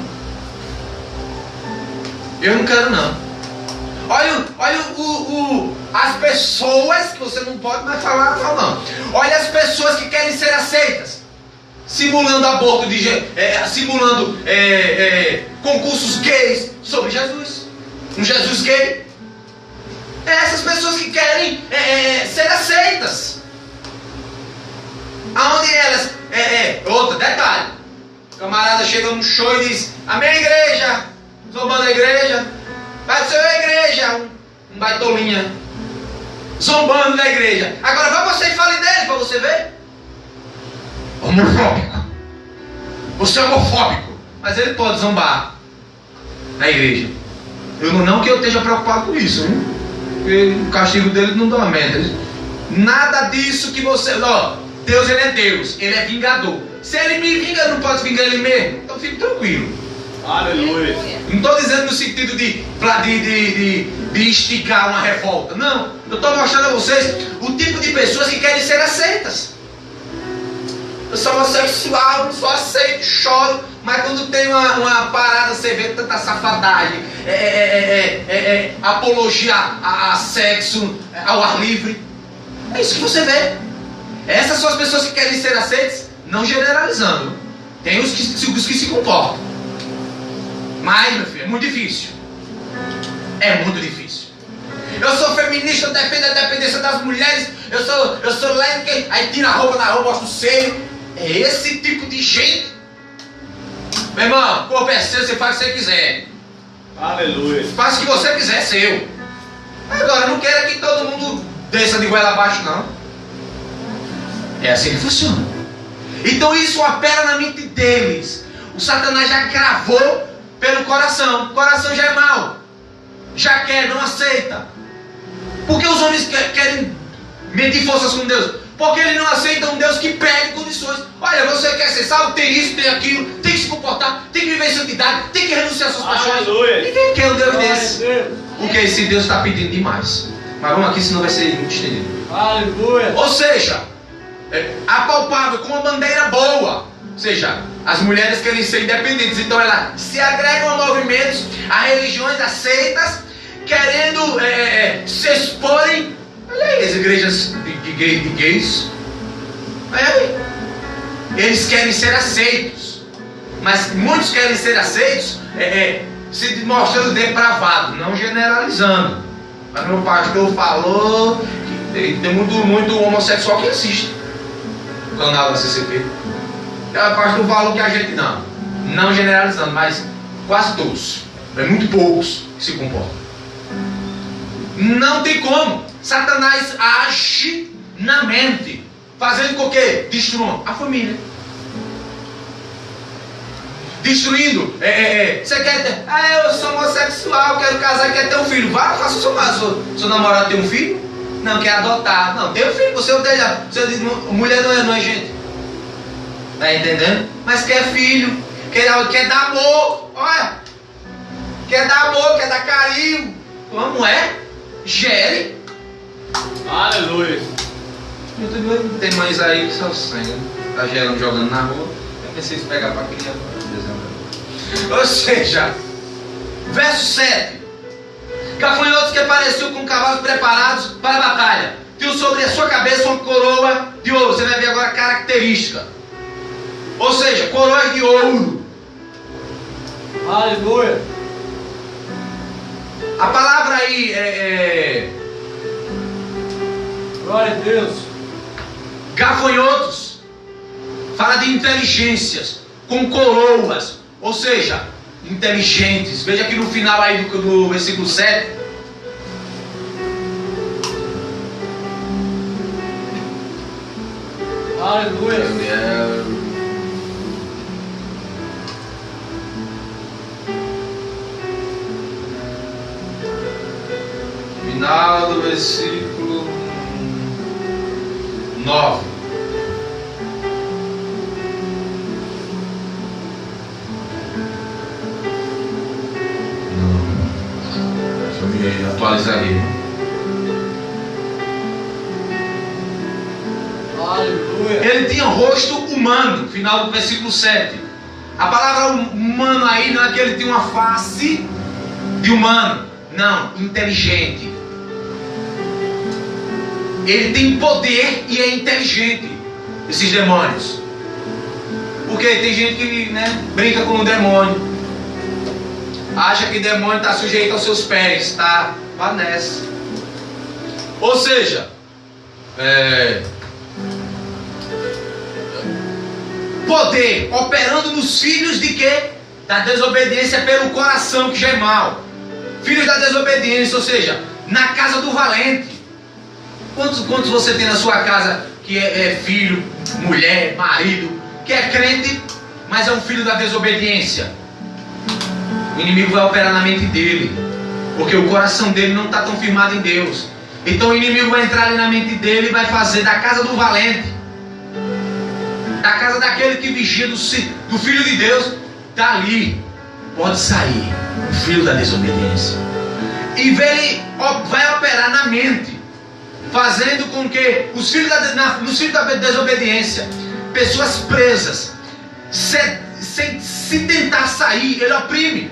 Eu não quero não. Olha as pessoas que você não pode mais falar não. Olha as pessoas que querem ser aceitas, simulando aborto simulando concursos gays sobre Jesus, um Jesus gay. Essas pessoas que querem ser aceitas. Aonde elas... outro detalhe. O camarada chega num show e diz: amém, igreja. Zombando a igreja. Vai pro seu igreja. Um baitolinha. Zombando da igreja. Agora vai você e fale dele para você ver. Homofóbico. Você é homofóbico. Mas ele pode zombar na igreja. Não que eu esteja preocupado com isso, hein? Porque o castigo dele não dá aumenta. Nada disso que você... Deus, ele é Deus. Ele é vingador. Se ele me vinga, eu não posso vingar ele mesmo. Então fique tranquilo. Aleluia. Não estou dizendo no sentido de instigar uma revolta. Não. Eu estou mostrando a vocês o tipo de pessoas que querem ser aceitas. Eu sou homossexual, não sou aceito, choro. Mas quando tem uma parada, você vê tanta safadagem, apologia a sexo, ao ar livre. É isso que você vê. Essas são as pessoas que querem ser aceitas, não generalizando. Tem os que se comportam. Mas, meu filho, é muito difícil. É muito difícil. Eu sou feminista, eu defendo a independência das mulheres. Eu sou lésbica, aí tira a roupa na rua, mostra o seio. É esse tipo de gente. Meu irmão, o corpo é seu, você faz o que você quiser. Aleluia. Faz o que você quiser, é seu. Agora, não queira que todo mundo desça de goela abaixo, não. É assim que funciona. Então isso opera na mente deles. O Satanás já cravou pelo coração. O coração já é mau. Já quer, não aceita. Por que os homens querem medir forças com Deus? Porque ele não aceita um Deus que pede condições. Olha, você quer ser salvo, tem isso, tem aquilo, tem que se comportar, tem que viver em santidade, tem que renunciar às suas paixões. Ninguém quer um Deus desse. Porque esse Deus está pedindo demais. Mas vamos aqui, senão vai ser muito estendido. Aleluia. Ou seja, apalpável, com uma bandeira boa. Ou seja, as mulheres querem ser independentes. Então elas se agregam a movimentos, a religiões aceitas, querendo se exporem. Olha aí as igrejas de gays. Olha aí. Eles querem ser aceitos. Mas muitos querem ser aceitos se mostrando depravados, não generalizando. Mas meu pastor falou que tem muito homossexual que assiste o canal da CCP. O pastor falou que a gente não generalizando, mas quase todos. É muito poucos que se comportam. Não tem como. Satanás age na mente, fazendo com que destruam a família. Destruindo. Você quer ter... eu sou homossexual, quero casar e quero ter um filho. Vai, faça o seu namorado ter um filho. Não, quer adotar. Não, tem um filho, você mulher não é gente. Tá entendendo? Mas quer filho, quer dar amor. Olha, quer dar amor, quer dar carinho. Como é? Gere. Aleluia. Tem mais aí, só sangue. Tá gerando, jogando na rua. Eu pensei em pegar para criar. Ou seja, verso 7. Gafanhotos que apareciam com cavalos preparados para a batalha. Tinham sobre a sua cabeça uma coroa de ouro. Você vai ver agora a característica. Ou seja, coroas de ouro. Aleluia. A palavra aí Glória a Deus. gafanhotos fala de inteligências, com coroas, ou seja, inteligentes. Veja aqui no final aí do versículo 7. Aleluia. Final do versículo 9. Deixa eu me atualizar aí. Aleluia. Ele tinha rosto humano, final do versículo 7. A palavra humano aí não é que ele tinha uma face de humano, não, inteligente. Ele tem poder e é inteligente, esses demônios. Porque tem gente que, brinca com o demônio, acha que o demônio está sujeito aos seus pés, tá? Vá nessa. Ou seja, poder operando nos filhos de quê? Da desobediência pelo coração, que já é mal. Filhos da desobediência, ou seja, na casa do valente. Quantos você tem na sua casa que é filho, mulher, marido, que é crente, mas é um filho da desobediência? O inimigo vai operar na mente dele, porque o coração dele não está tão firmado em Deus. Então o inimigo vai entrar ali na mente dele e vai fazer da casa do valente, da casa daquele que vigia do filho de Deus, dali pode sair o filho da desobediência. E ele vai operar na mente, fazendo com que os filhos da desobediência, pessoas presas, sem se tentar sair, ele oprime,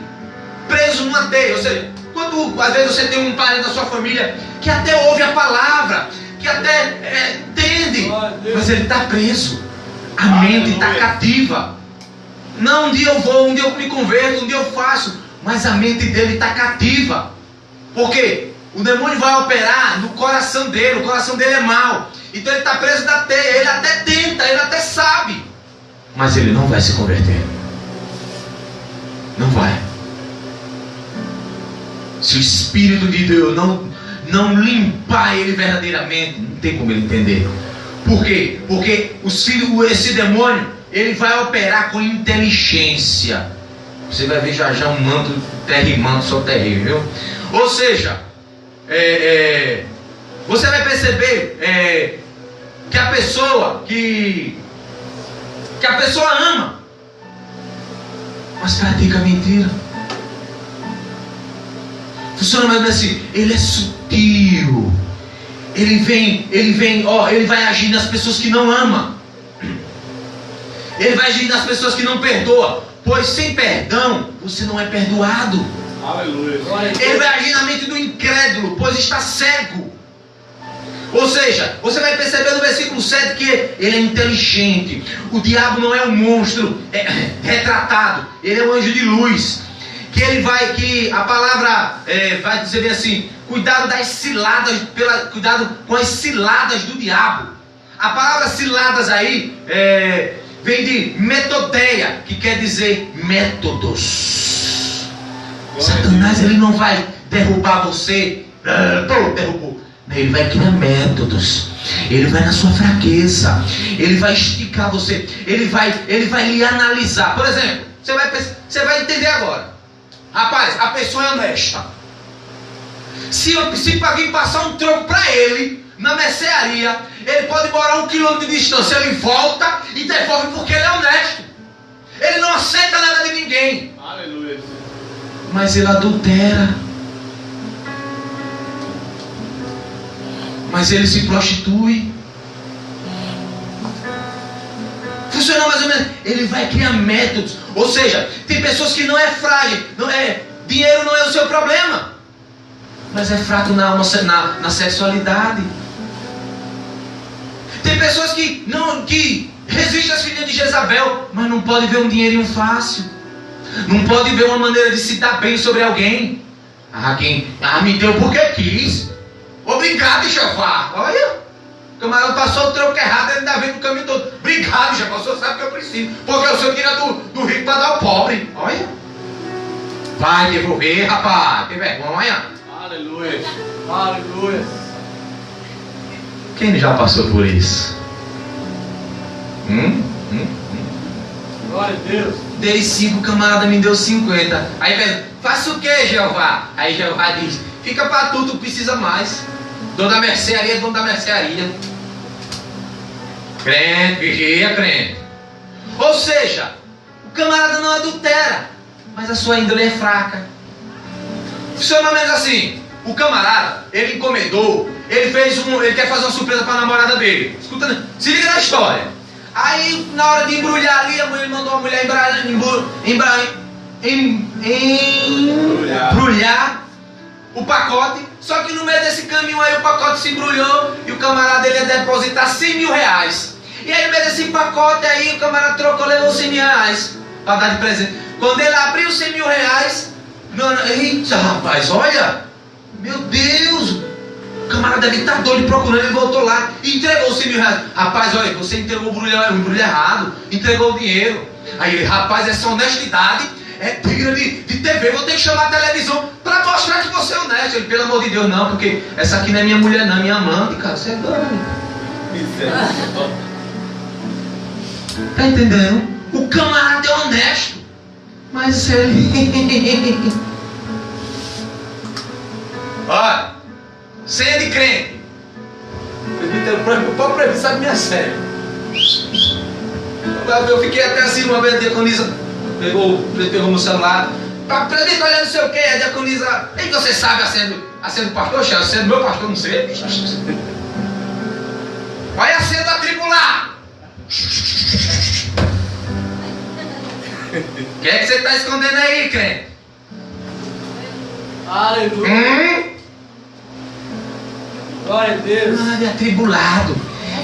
preso numa teia. Ou seja, quando às vezes você tem um parente da sua família que até ouve a palavra, que até entende, mas ele está preso, a mente está cativa. Não, um dia eu vou, um dia eu me converto, um dia eu faço, mas a mente dele está cativa. Por quê? O demônio vai operar no coração dele, o coração dele é mau. Então ele está preso da teia, ele até tenta, ele até sabe, mas ele não vai se converter. Não vai. Se o Espírito de Deus não limpar ele verdadeiramente, não tem como ele entender. Por quê? Porque esse demônio, ele vai operar com inteligência. Você vai ver já um manto terrimando só terrível, viu? Ou seja, você vai perceber que a pessoa ama, mas pratica mentira. Funciona mais assim, ele é sutil. Ele vai agir nas pessoas que não ama. Ele vai agir nas pessoas que não perdoa. Pois sem perdão, você não é perdoado. Aleluia. Ele vai agir na mente do incrédulo, pois está cego. Ou seja, você vai perceber no versículo 7 que ele é inteligente. O diabo não é um monstro retratado, ele é um anjo de luz. Que a palavra vai dizer bem assim: cuidado das ciladas, cuidado com as ciladas do diabo. A palavra ciladas aí vem de metodeia, que quer dizer métodos. Satanás, ele não vai derrubar você, derrubou. Ele vai criar métodos. Ele vai na sua fraqueza. Ele vai esticar você. Ele vai lhe analisar. Por exemplo, você vai entender agora. Rapaz, a pessoa é honesta. Se alguém passar um troco para ele na mercearia, ele pode morar 1 quilômetro de distância. Ele volta e devolve porque ele é honesto. Ele não aceita nada de ninguém. Aleluia. Mas ele adultera. Mas ele se prostitui. Funciona mais ou menos. Ele vai criar métodos. Ou seja, tem pessoas que não é frágil. Dinheiro não é o seu problema, mas é fraco na sexualidade. Tem pessoas que resistem às filhas de Jezabel, mas não pode ver um dinheirinho fácil. Não pode ver uma maneira de se dar bem sobre alguém. Me deu porque quis. Obrigado, Jeová. Olha. O camarada passou o troco errado, ele ainda vem no caminho todo. Obrigado, já passou, sabe que eu preciso. Porque o senhor tira do rico para dar ao pobre. Olha. Vai devolver, rapaz. Tem vergonha. Aleluia. Aleluia. Quem já passou por isso? Glória a Deus. Dei 5, o camarada me deu 50. Aí velho, faça o que, Jeová? Aí Jeová diz, fica para tu precisa mais. Dono da mercearia, dono da mercearia. Crente, vigia, crente. Ou seja, o camarada não adultera, mas a sua índole é fraca. Funciona menos assim. O camarada, ele encomendou, ele quer fazer uma surpresa para a namorada dele. Escuta, se liga na história. Aí, na hora de embrulhar ali, a mulher mandou a mulher embrulhar o pacote. Só que no meio desse caminho aí o pacote se embrulhou e o camarada ele ia depositar 100 mil reais. E aí no meio desse pacote aí o camarada trocou, levou 100 mil reais para dar de presente. Quando ele abriu 100 mil reais, eita rapaz, olha, meu Deus, o camarada deve estar doido procurando, ele voltou lá e entregou os 100 mil reais. Rapaz, olha, você entregou o embrulho errado, entregou o dinheiro. Aí ele, rapaz, essa honestidade é digna de TV, vou ter que chamar a televisão para mostrar que você é honesto. Ele, pelo amor de Deus, não, porque essa aqui não é minha mulher não, é minha amante, cara, você é doido. Tá entendendo? O camarada é honesto, mas ele... Olha, senha de crente. O próprio presbítero sabe minha senha. Eu fiquei até assim uma vez, a diaconisa pegou meu celular. Presbítero, olha não sei o que, a diaconisa. Nem você sabe a senha do pastor, a senha do meu pastor, não sei. Olha a senha da tribo lá. O que é que você está escondendo aí, crente? Aleluia. Glória a Deus. Ah, ele é atribulado.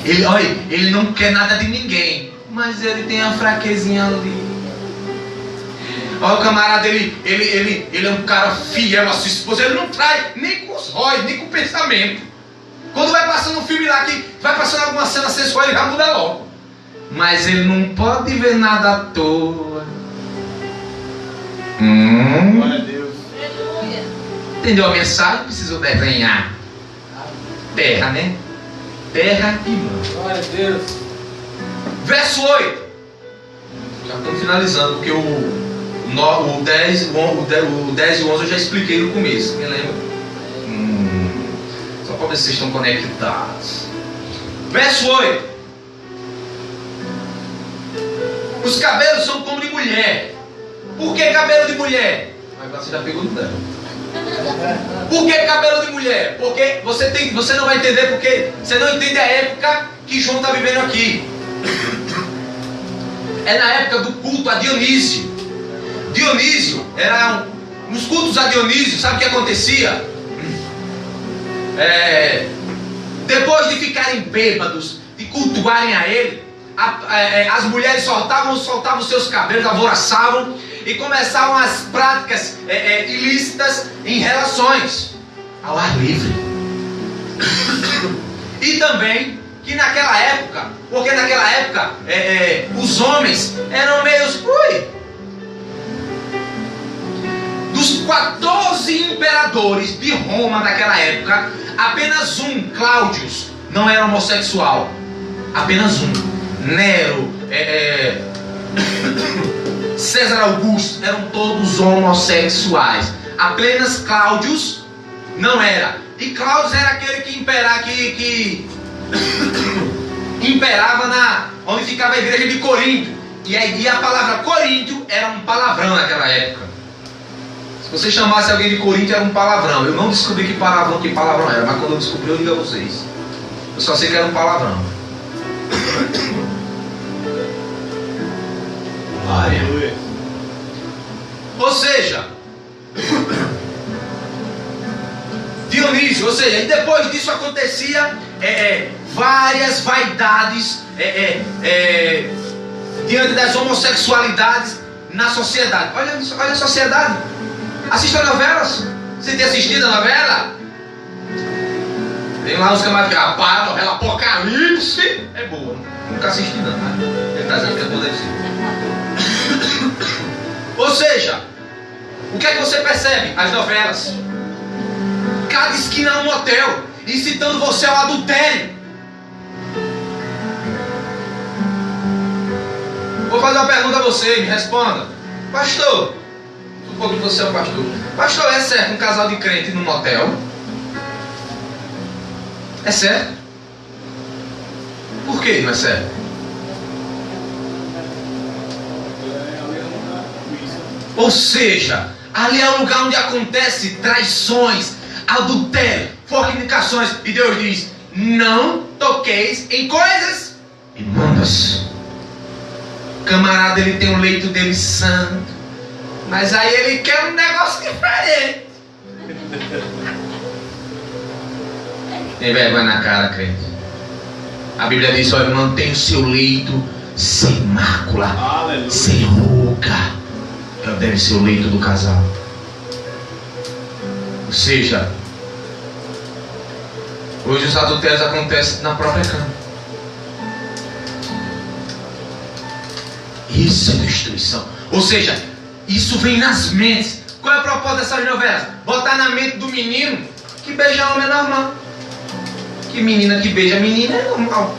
Ele, olha, ele não quer nada de ninguém, mas ele tem a fraquezinha ali. Olha o camarada, ele é um cara fiel a sua esposa. Ele não trai nem com os olhos, nem com o pensamento. Quando vai passando um filme lá que vai passando alguma cena sensual, ele já muda logo. Mas ele não pode ver nada à toa. Glória a Deus. Entendeu a mensagem? Precisou desenhar. Terra, né? Terra e mão. Glória a Deus. Verso 8. Já estamos finalizando, porque o 10 e o 11 eu já expliquei no começo. Quem lembra? Só para ver se vocês estão conectados. Verso 8. Os cabelos são como de mulher. Por que cabelo de mulher? Agora você já pegou no dano. Por que cabelo de mulher? Porque você não vai entender, porque você não entende a época que João está vivendo aqui. É na época do culto a Dionísio. Dionísio era nos cultos a Dionísio, sabe o que acontecia? Depois de ficarem bêbados, de cultuarem a ele, as mulheres soltavam seus cabelos, alvoraçavam e começavam as práticas ilícitas em relações ao ar livre. E também que naquela época, porque naquela época os homens eram meios... Dos 14 imperadores de Roma naquela época, apenas um, Cláudius, não era homossexual. Apenas um. Nero, César Augusto, eram todos homossexuais. Apenas Cláudius não era. E Cláudius era aquele que imperava onde ficava a igreja de Corinto. E a palavra Coríntio era um palavrão naquela época. Se você chamasse alguém de Coríntio, era um palavrão. Eu não descobri que palavrão era, mas quando eu descobri, eu digo a vocês. Eu só sei que era um palavrão. Aleluia. Ou seja, Dionísio, ou seja, e depois disso acontecia várias vaidades diante das homossexualidades na sociedade. Olha a sociedade. Assista novelas. Você tem assistido a novela? Tem lá os camaradas que para, novela Apocalipse. É boa. Nunca assisti não, mas ele está dizendo que é boa, deve ser. Ou seja, o que é que você percebe? As novelas. Cada esquina é um motel, incitando você ao adultério. Vou fazer uma pergunta a você, me responda. Pastor, suponho que você é um pastor. Pastor, é certo um casal de crente num motel? É certo? Por que não é certo? Ou seja, ali é o lugar onde acontece traições, adultério, fornicações. E Deus diz: não toqueis em coisas imundas. Camarada, ele tem um leito dele santo, mas aí ele quer um negócio diferente. Tem vergonha na cara, crente. A Bíblia diz: olha, mantenha o seu leito sem mácula, Aleluia. sem ruga. Deve ser o leito do casal. Ou seja, hoje os adultérios acontecem na própria cama. Isso é destruição. Ou seja, isso vem nas mentes. Qual é a proposta dessas novelas? Botar na mente do menino que beijar homem é normal, que menina que beija menina é normal.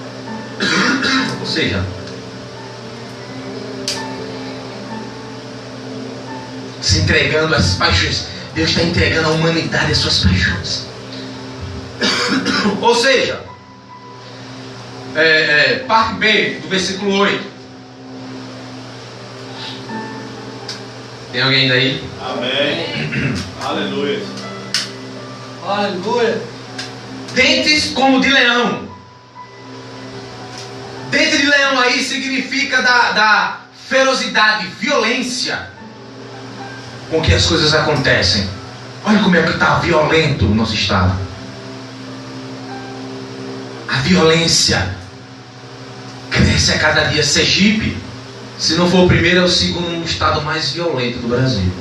Ou seja, se entregando às paixões. Deus está entregando a humanidade às suas paixões. Ou seja, parte B do versículo 8. Tem alguém daí? Amém. Aleluia. Aleluia. Dentes como de leão. Dente de leão aí significa da ferocidade, violência com que as coisas acontecem. Olha como é que está violento o nosso estado. A violência cresce a cada dia. Sergipe, se não for o primeiro, é o segundo estado mais violento do Brasil.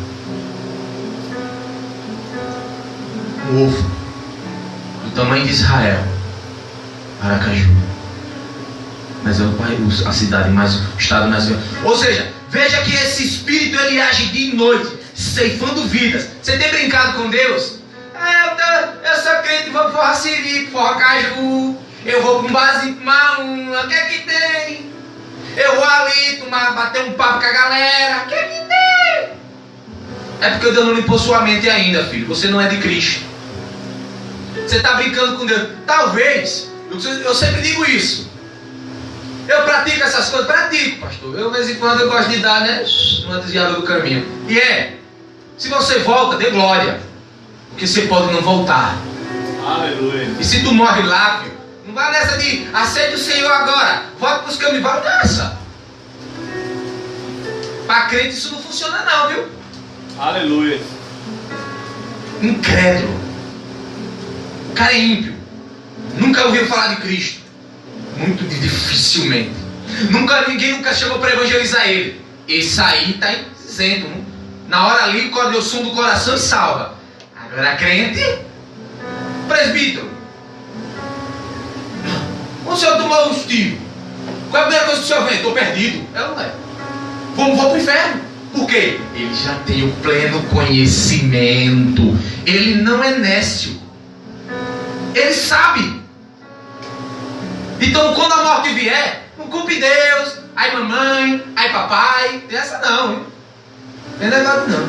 Um ovo do tamanho de Israel, Aracaju, mas é a cidade mais, o estado mais violento. Ou seja, veja que esse espírito ele age de noite, ceifando vidas. Você tem brincado com Deus? Eu sou crente, vou pro Forra Siri, Forra Caju, eu vou para um barzinho tomar uma, o que é que tem? Eu vou ali bater um papo com a galera, o que é que tem? É porque Deus não limpou sua mente ainda, filho. Você não é de Cristo. Você está brincando com Deus. Talvez, eu sempre digo isso. Eu pratico essas coisas? Pratico, pastor. Eu, de vez em quando, eu gosto de dar, né, uma desviada do caminho. E se você volta, dê glória. Porque você pode não voltar. Aleluia. E se tu morre lá, filho, não vai nessa de aceita o Senhor agora, volta para os caminhos, vai nessa. Para crente isso não funciona não, viu? Aleluia. Incrédulo. O cara é ímpio. Nunca ouviu falar de Cristo. Muito dificilmente. Ninguém nunca chegou para evangelizar ele. Esse aí está isento. Não? Na hora ali, quando o som do coração salva. Agora crente, presbítero. O senhor tomou uns tiros. Qual é a primeira coisa que o senhor vê? Estou perdido. Eu não é. Vou para o inferno. Por quê? Ele já tem o pleno conhecimento. Ele não é nécio. Ele sabe. Então quando a morte vier, não culpe Deus. Ai mamãe, ai papai. Tem essa não, hein? Tem negócio não.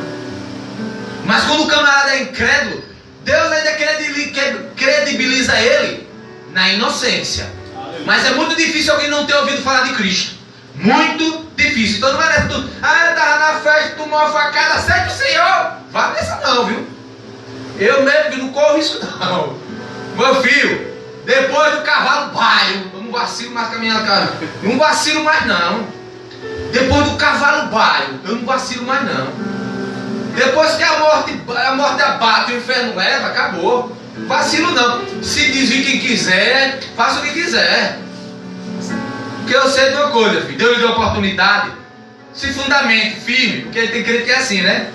Mas quando o camarada é incrédulo, Deus ainda credibiliza ele na inocência. Mas é muito difícil alguém não ter ouvido falar de Cristo. Muito difícil. Então não é nessa tudo. Eu estava na festa, tomou uma facada, aceita o Senhor. Vá nessa não, viu? Eu mesmo não corro risco não. Meu filho, depois do cavalo baio, eu não vacilo mais com a minha cara. Não vacilo mais não. Depois do cavalo baio, eu não vacilo mais não. Depois que a morte abate e o inferno leva, acabou. Vacilo não. Se desvie quem quiser, faça o que quiser. Porque eu sei de uma coisa, filho. Deus lhe deu oportunidade. Se fundamente, firme. Porque tem crente que é assim, né?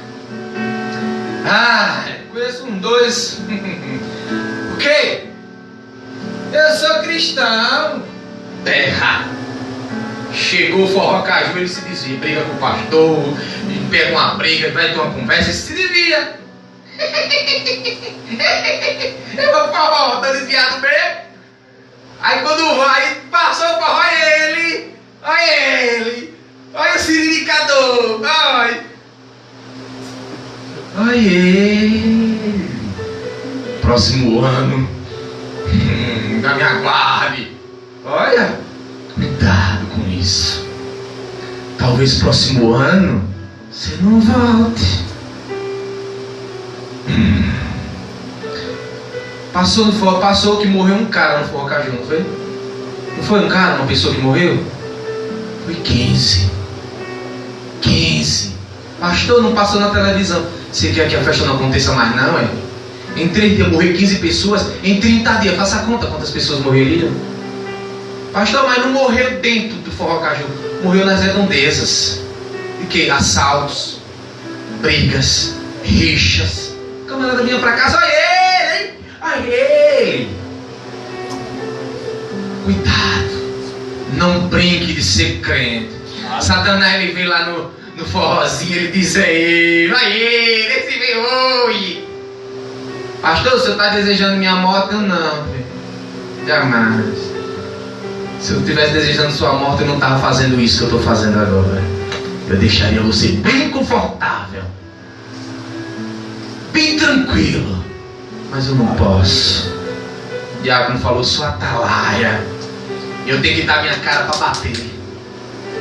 Conheço um, dois. Por quê? Eu sou cristão. Terra. Chegou o Forró Caju, ele se dizia, briga com o pastor, pega uma briga, vai ter uma conversa, ele se desvia. Eu vou forró, tô desviado mesmo. Aí quando vai, passou o forró, olha ele, olha o siriricador, olha ele. Próximo ano, da minha guarde, olha, cuidado com isso. Talvez próximo ano você não volte. Passou que morreu um cara no Forró Caju, não foi? Não foi um cara, uma pessoa que morreu? Foi 15. Pastor, não passou na televisão. Você quer que a festa não aconteça mais não, é? Em 3 dias morreu 15 pessoas. Em 30 dias, faça a conta quantas pessoas morreriam. Pastor, mas não morreu dentro do Forró Caju. Morreu nas redondezas. De que? Assaltos, brigas, rixas. O camarada vinha pra casa, olha ele. Cuidado. Não brinque de ser crente. Satanás, ele vem lá no forrozinho, ele diz a ele, olha ele, esse veio hoje. Pastor, o senhor está desejando minha morte? Eu não, jamais. Se eu estivesse desejando sua morte, eu não estava fazendo isso que eu estou fazendo agora. Eu deixaria você bem confortável, bem tranquilo. Mas eu não posso. O diácono falou, sou atalaia. Eu tenho que dar minha cara para bater.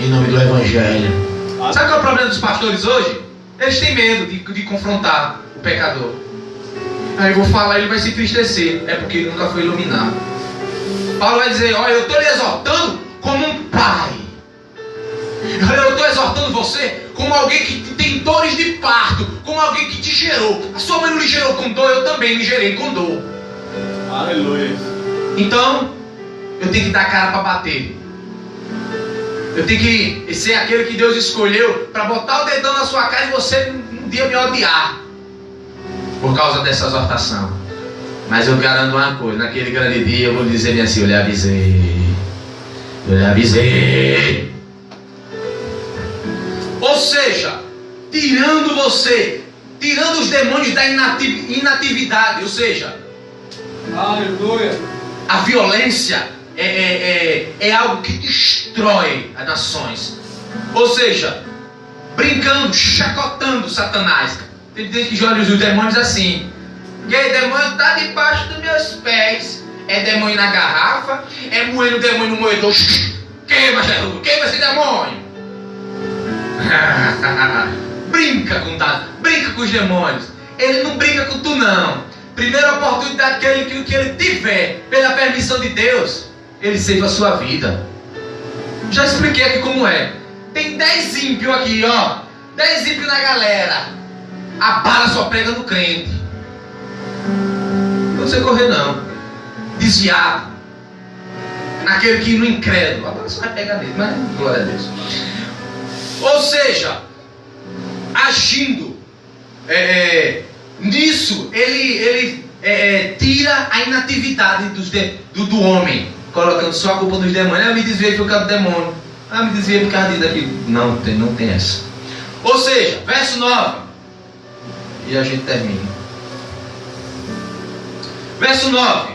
Em nome do Evangelho. Sabe qual é o problema dos pastores hoje? Eles têm medo de confrontar o pecador. Aí eu vou falar, ele vai se entristecer. É porque ele nunca foi iluminado. Paulo vai dizer, olha, eu estou lhe exortando como um pai. Olha, eu estou exortando você como alguém que tem dores de parto, como alguém que te gerou. A sua mãe não lhe gerou com dor, eu também lhe gerei com dor. Aleluia. Então, eu tenho que dar a cara para bater. Eu tenho que ser aquele que Deus escolheu para botar o dedão na sua cara e você um dia me odiar por causa dessa exortação. Mas eu garanto uma coisa, naquele grande dia eu vou dizer bem assim, eu lhe avisei. Ou seja, tirando os demônios da inatividade, ou seja, Aleluia. a violência é algo que destrói as nações. Ou seja, brincando, chacotando Satanás. Tem gente que olha os demônios assim. E aí, demônio está debaixo dos meus pés. É demônio na garrafa, é moendo o demônio no moedor. Queima, Jesus, queima esse demônio. Brinca com os demônios. Ele não brinca com tu não. Primeira oportunidade que ele tiver, pela permissão de Deus, ele seiva a sua vida. Já expliquei aqui como é. Tem 10 ímpios aqui, ó. 10 ímpios na galera. A bala só pega no crente. Não você correr não. Desviado. Naquele que no incrédulo. A bala só vai pegar nele, mas glória a Deus. Ou seja, agindo nisso, ele tira a inatividade do homem, colocando só a culpa dos demônios. Me desviei por causa do demônio. Me desviei por causa daquilo. Não tem essa. Ou seja, verso 9. E a gente termina. Verso 9.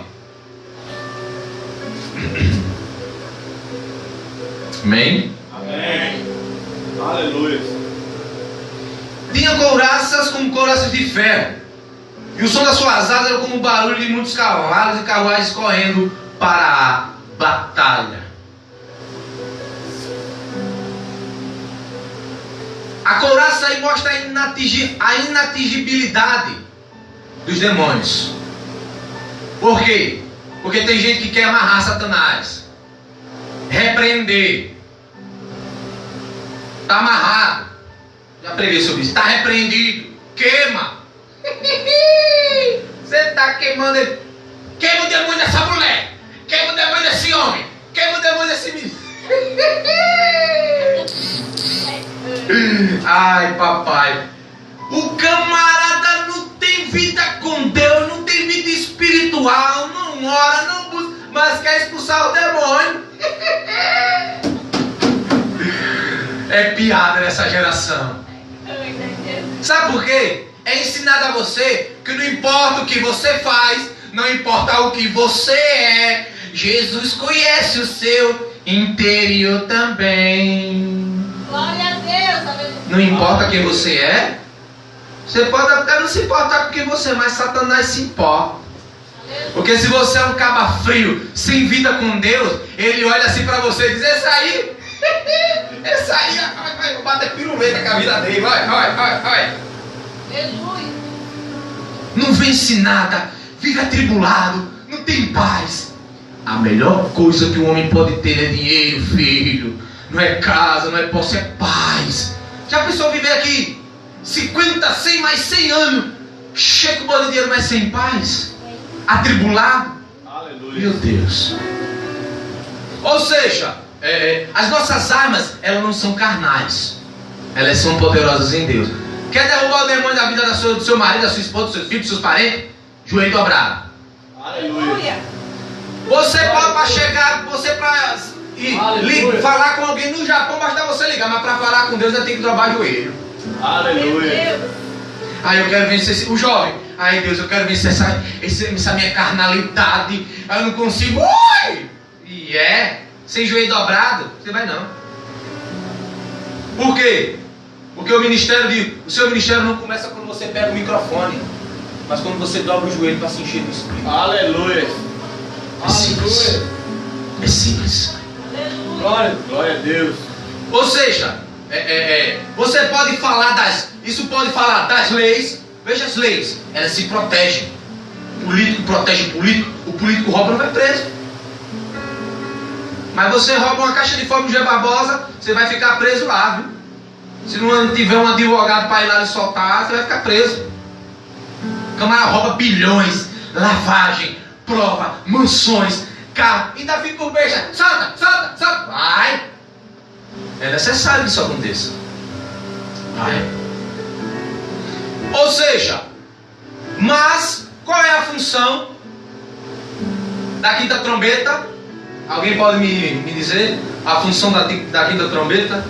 Amém? Amém. Aleluia. Tinha couraças como couraças de ferro, e o som das suas asas era como o barulho de muitos cavalos e carruagens correndo para a batalha. A couraça aí mostra a inatingibilidade dos demônios. Por quê? Porque tem gente que quer amarrar Satanás, repreender. Está amarrado. Já preguei sobre isso. Está repreendido. Queima. Você está queimando ele. Queima o demônio dessa mulher. Queima o demônio desse homem. Queima o demônio desse menino. Ai, papai. O camarada não tem vida com Deus, não tem vida espiritual, não ora, não busca. Mas expulsar o demônio. É piada nessa geração. Sabe por quê? É ensinado a você que não importa o que você faz, não importa o que você é, Jesus conhece o seu interior também. Glória a Deus, aleluia. Não importa quem você é. Você pode até não se importar com quem você é, mas Satanás se importa. Porque se você é um caba frio, sem vida com Deus, ele olha assim pra você e diz: esse aí, vai bater piruleta com a vida dele, vai. Aleluia. Não vence nada, vive atribulado, não tem paz. A melhor coisa que um homem pode ter é dinheiro, filho. Não é casa, não é posse, é paz. Já pensou viver aqui 50, 100, mais 100 anos, cheio com bom dinheiro, mas sem paz? Atribulado? Aleluia. Meu Deus. Ou seja, as nossas armas, elas não são carnais. Elas são poderosas em Deus. Quer derrubar o demônio da vida do seu marido, da sua esposa, dos seus filhos, dos seus parentes? Joelho dobrado. Aleluia. Você pode para chegar, falar com alguém no Japão, basta você ligar, mas para falar com Deus, tem que dobrar joelho. Aleluia. Aí eu quero vencer o jovem. Ai Deus, eu quero vencer essa minha carnalidade. Aí eu não consigo. Ui! E sem joelho dobrado, você vai não. Por quê? Porque o seu ministério não começa quando você pega o microfone, mas quando você dobra o joelho para se encher do Espírito. Aleluia. É simples. É simples. Glória a Deus. Ou seja, você pode falar isso pode falar das leis. Veja as leis, elas se protegem. O político protege o político. O político rouba, não vai preso. Mas você rouba uma caixa de fome do G. Barbosa, você vai ficar preso lá, viu? Se não tiver um advogado para ir lá e soltar, você vai ficar preso. O camarada rouba bilhões, lavagem, prova, mansões, carro, ainda fica por beijar. Solta, vai. É necessário que isso aconteça. Vai. Ou seja, mas qual é a função da quinta trombeta? Alguém pode me dizer? A função da quinta trombeta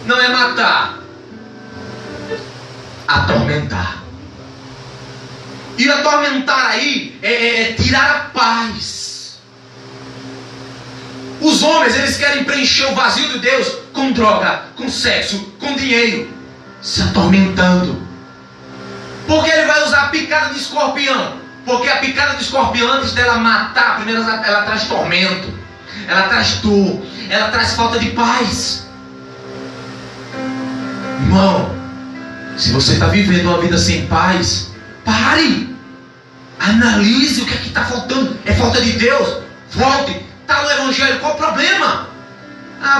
não é matar, atormentar. E atormentar aí é tirar a paz. Os homens, eles querem preencher o vazio de Deus com droga, com sexo, com dinheiro, se atormentando. Porque ele vai usar a picada de escorpião? Porque a picada de escorpião, antes dela matar, primeiro ela traz tormento, ela traz dor, ela traz falta de paz. Irmão, se você está vivendo uma vida sem paz, pare, analise o que é que está faltando. É falta de Deus? Volte, está no Evangelho, qual o problema?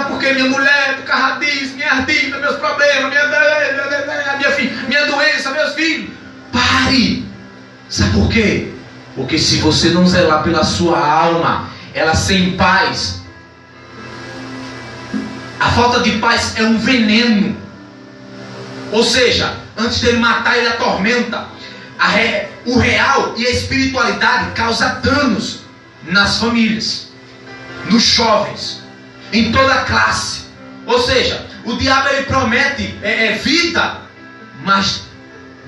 Porque minha mulher, por causa disso, minha dívida, meus problemas, minha doença, meus filhos. Pare! Sabe por quê? Porque se você não zelar pela sua alma, ela sem paz, a falta de paz é um veneno. Ou seja, antes dele matar, ele atormenta. O real e a espiritualidade causa danos nas famílias, nos jovens, em toda a classe. Ou seja, o diabo ele promete vida, mas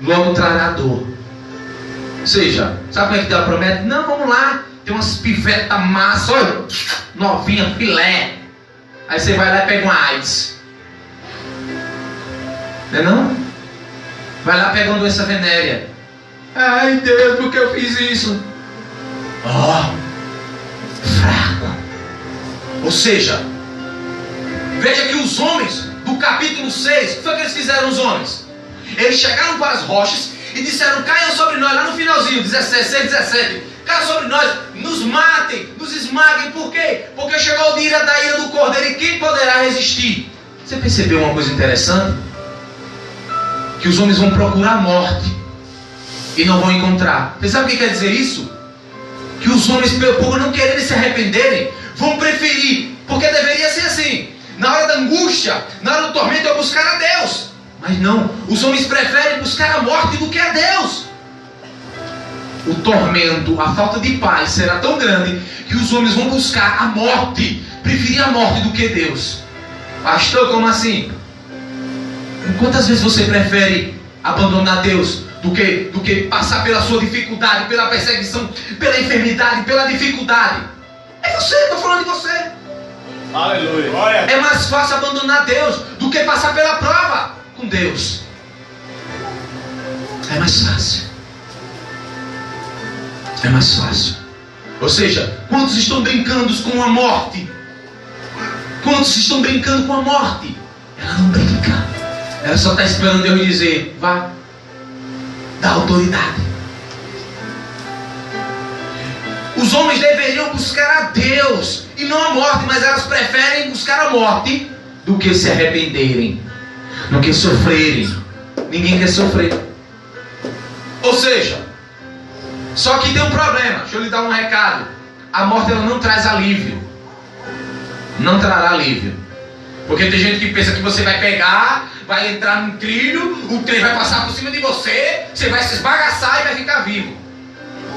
logo trará dor. Ou seja, sabe como é que o diabo promete? Não, vamos lá, tem umas pivetas massa, olha, novinha, filé. Aí você vai lá e pega uma AIDS. Não é não? Vai lá e pega uma doença venérea. Ai Deus, por que eu fiz isso? Fraco. Ou seja, veja que os homens do capítulo 6, o que foi que eles fizeram, os homens? Eles chegaram para as rochas e disseram: caiam sobre nós, lá no finalzinho, 17, caiam sobre nós, nos matem, nos esmaguem. Por quê? Porque chegou o dia da ira do cordeiro, e quem poderá resistir? Você percebeu uma coisa interessante? Que os homens vão procurar a morte e não vão encontrar. Você sabe o que quer dizer isso? Que os homens, por não quererem se arrependerem, vão preferir, porque deveria ser assim, na hora da angústia, na hora do tormento, eu buscar a Deus. Mas não, os homens preferem buscar a morte do que a Deus. o tormento, a falta de paz será tão grande que os homens vão buscar a morte, preferir a morte do que Deus. Pastor, como assim? Quantas vezes você prefere abandonar Deus do que passar pela sua dificuldade, pela perseguição, pela enfermidade, pela dificuldade? É você, estou falando de você. Aleluia. É mais fácil abandonar Deus do que passar pela prova com Deus. É mais fácil. É mais fácil. Ou seja, quantos estão brincando com a morte? Quantos estão brincando com a morte? Ela não brinca. Ela só está esperando Deus dizer: vá, dá autoridade. Os homens deveriam buscar a Deus e não a morte, mas elas preferem buscar a morte do que se arrependerem, do que sofrerem. Ninguém quer sofrer. Ou seja, só que tem um problema. Deixa eu lhe dar um recado. A morte ela não traz alívio. Não trará alívio. Porque tem gente que pensa que você vai pegar, vai entrar num trilho, o trem vai passar por cima de você, você vai se esbagaçar e vai ficar vivo.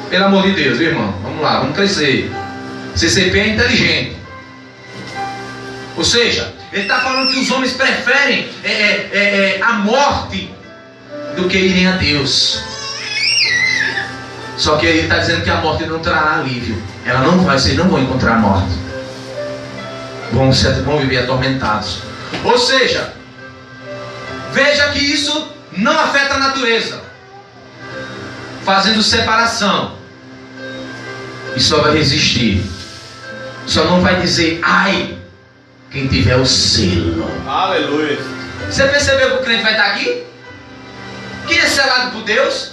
Pelo amor de Deus, irmão, vamos lá, vamos crescer. CCP é inteligente. Ou seja, ele está falando que os homens preferem a morte do que irem a Deus. Só que ele está dizendo que a morte não trará alívio. Ela não vai, vocês não vão encontrar a morte. Vão viver atormentados. Ou seja, veja que isso não afeta a natureza, fazendo separação. E só vai resistir. Só não vai dizer ai quem tiver o selo. Aleluia. Você percebeu que o crente vai estar aqui? Quem é selado por Deus?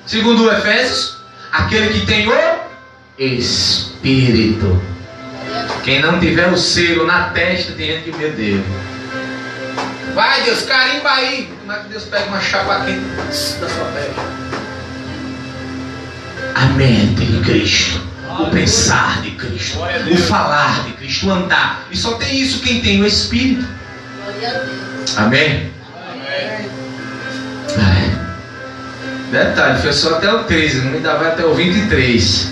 Segundo o Efésios, aquele que tem o Espírito. Quem não tiver o selo na testa tem gente que medo dele. Vai Deus, carimba aí. Como é que Deus pega uma chapa aqui da sua pele? A mente de Cristo, o pensar de Cristo, o falar de Cristo, o andar. E só tem isso quem tem o Espírito. Amém? Amém. Detalhe, foi só até o 13, ainda vai até o 23.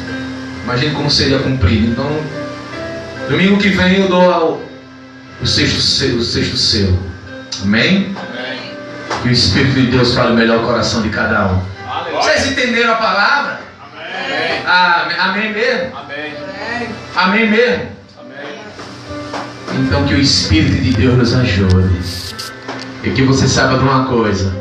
Imagine como seria cumprido. Então, domingo que vem eu dou o sexto selo. Amém? Amém. Que o Espírito de Deus fale o melhor coração de cada um. Aleluia. Vocês entenderam a palavra? Amém. Amém mesmo? Amém. Amém mesmo? Amém. Então que o Espírito de Deus nos ajude. E que você saiba de uma coisa: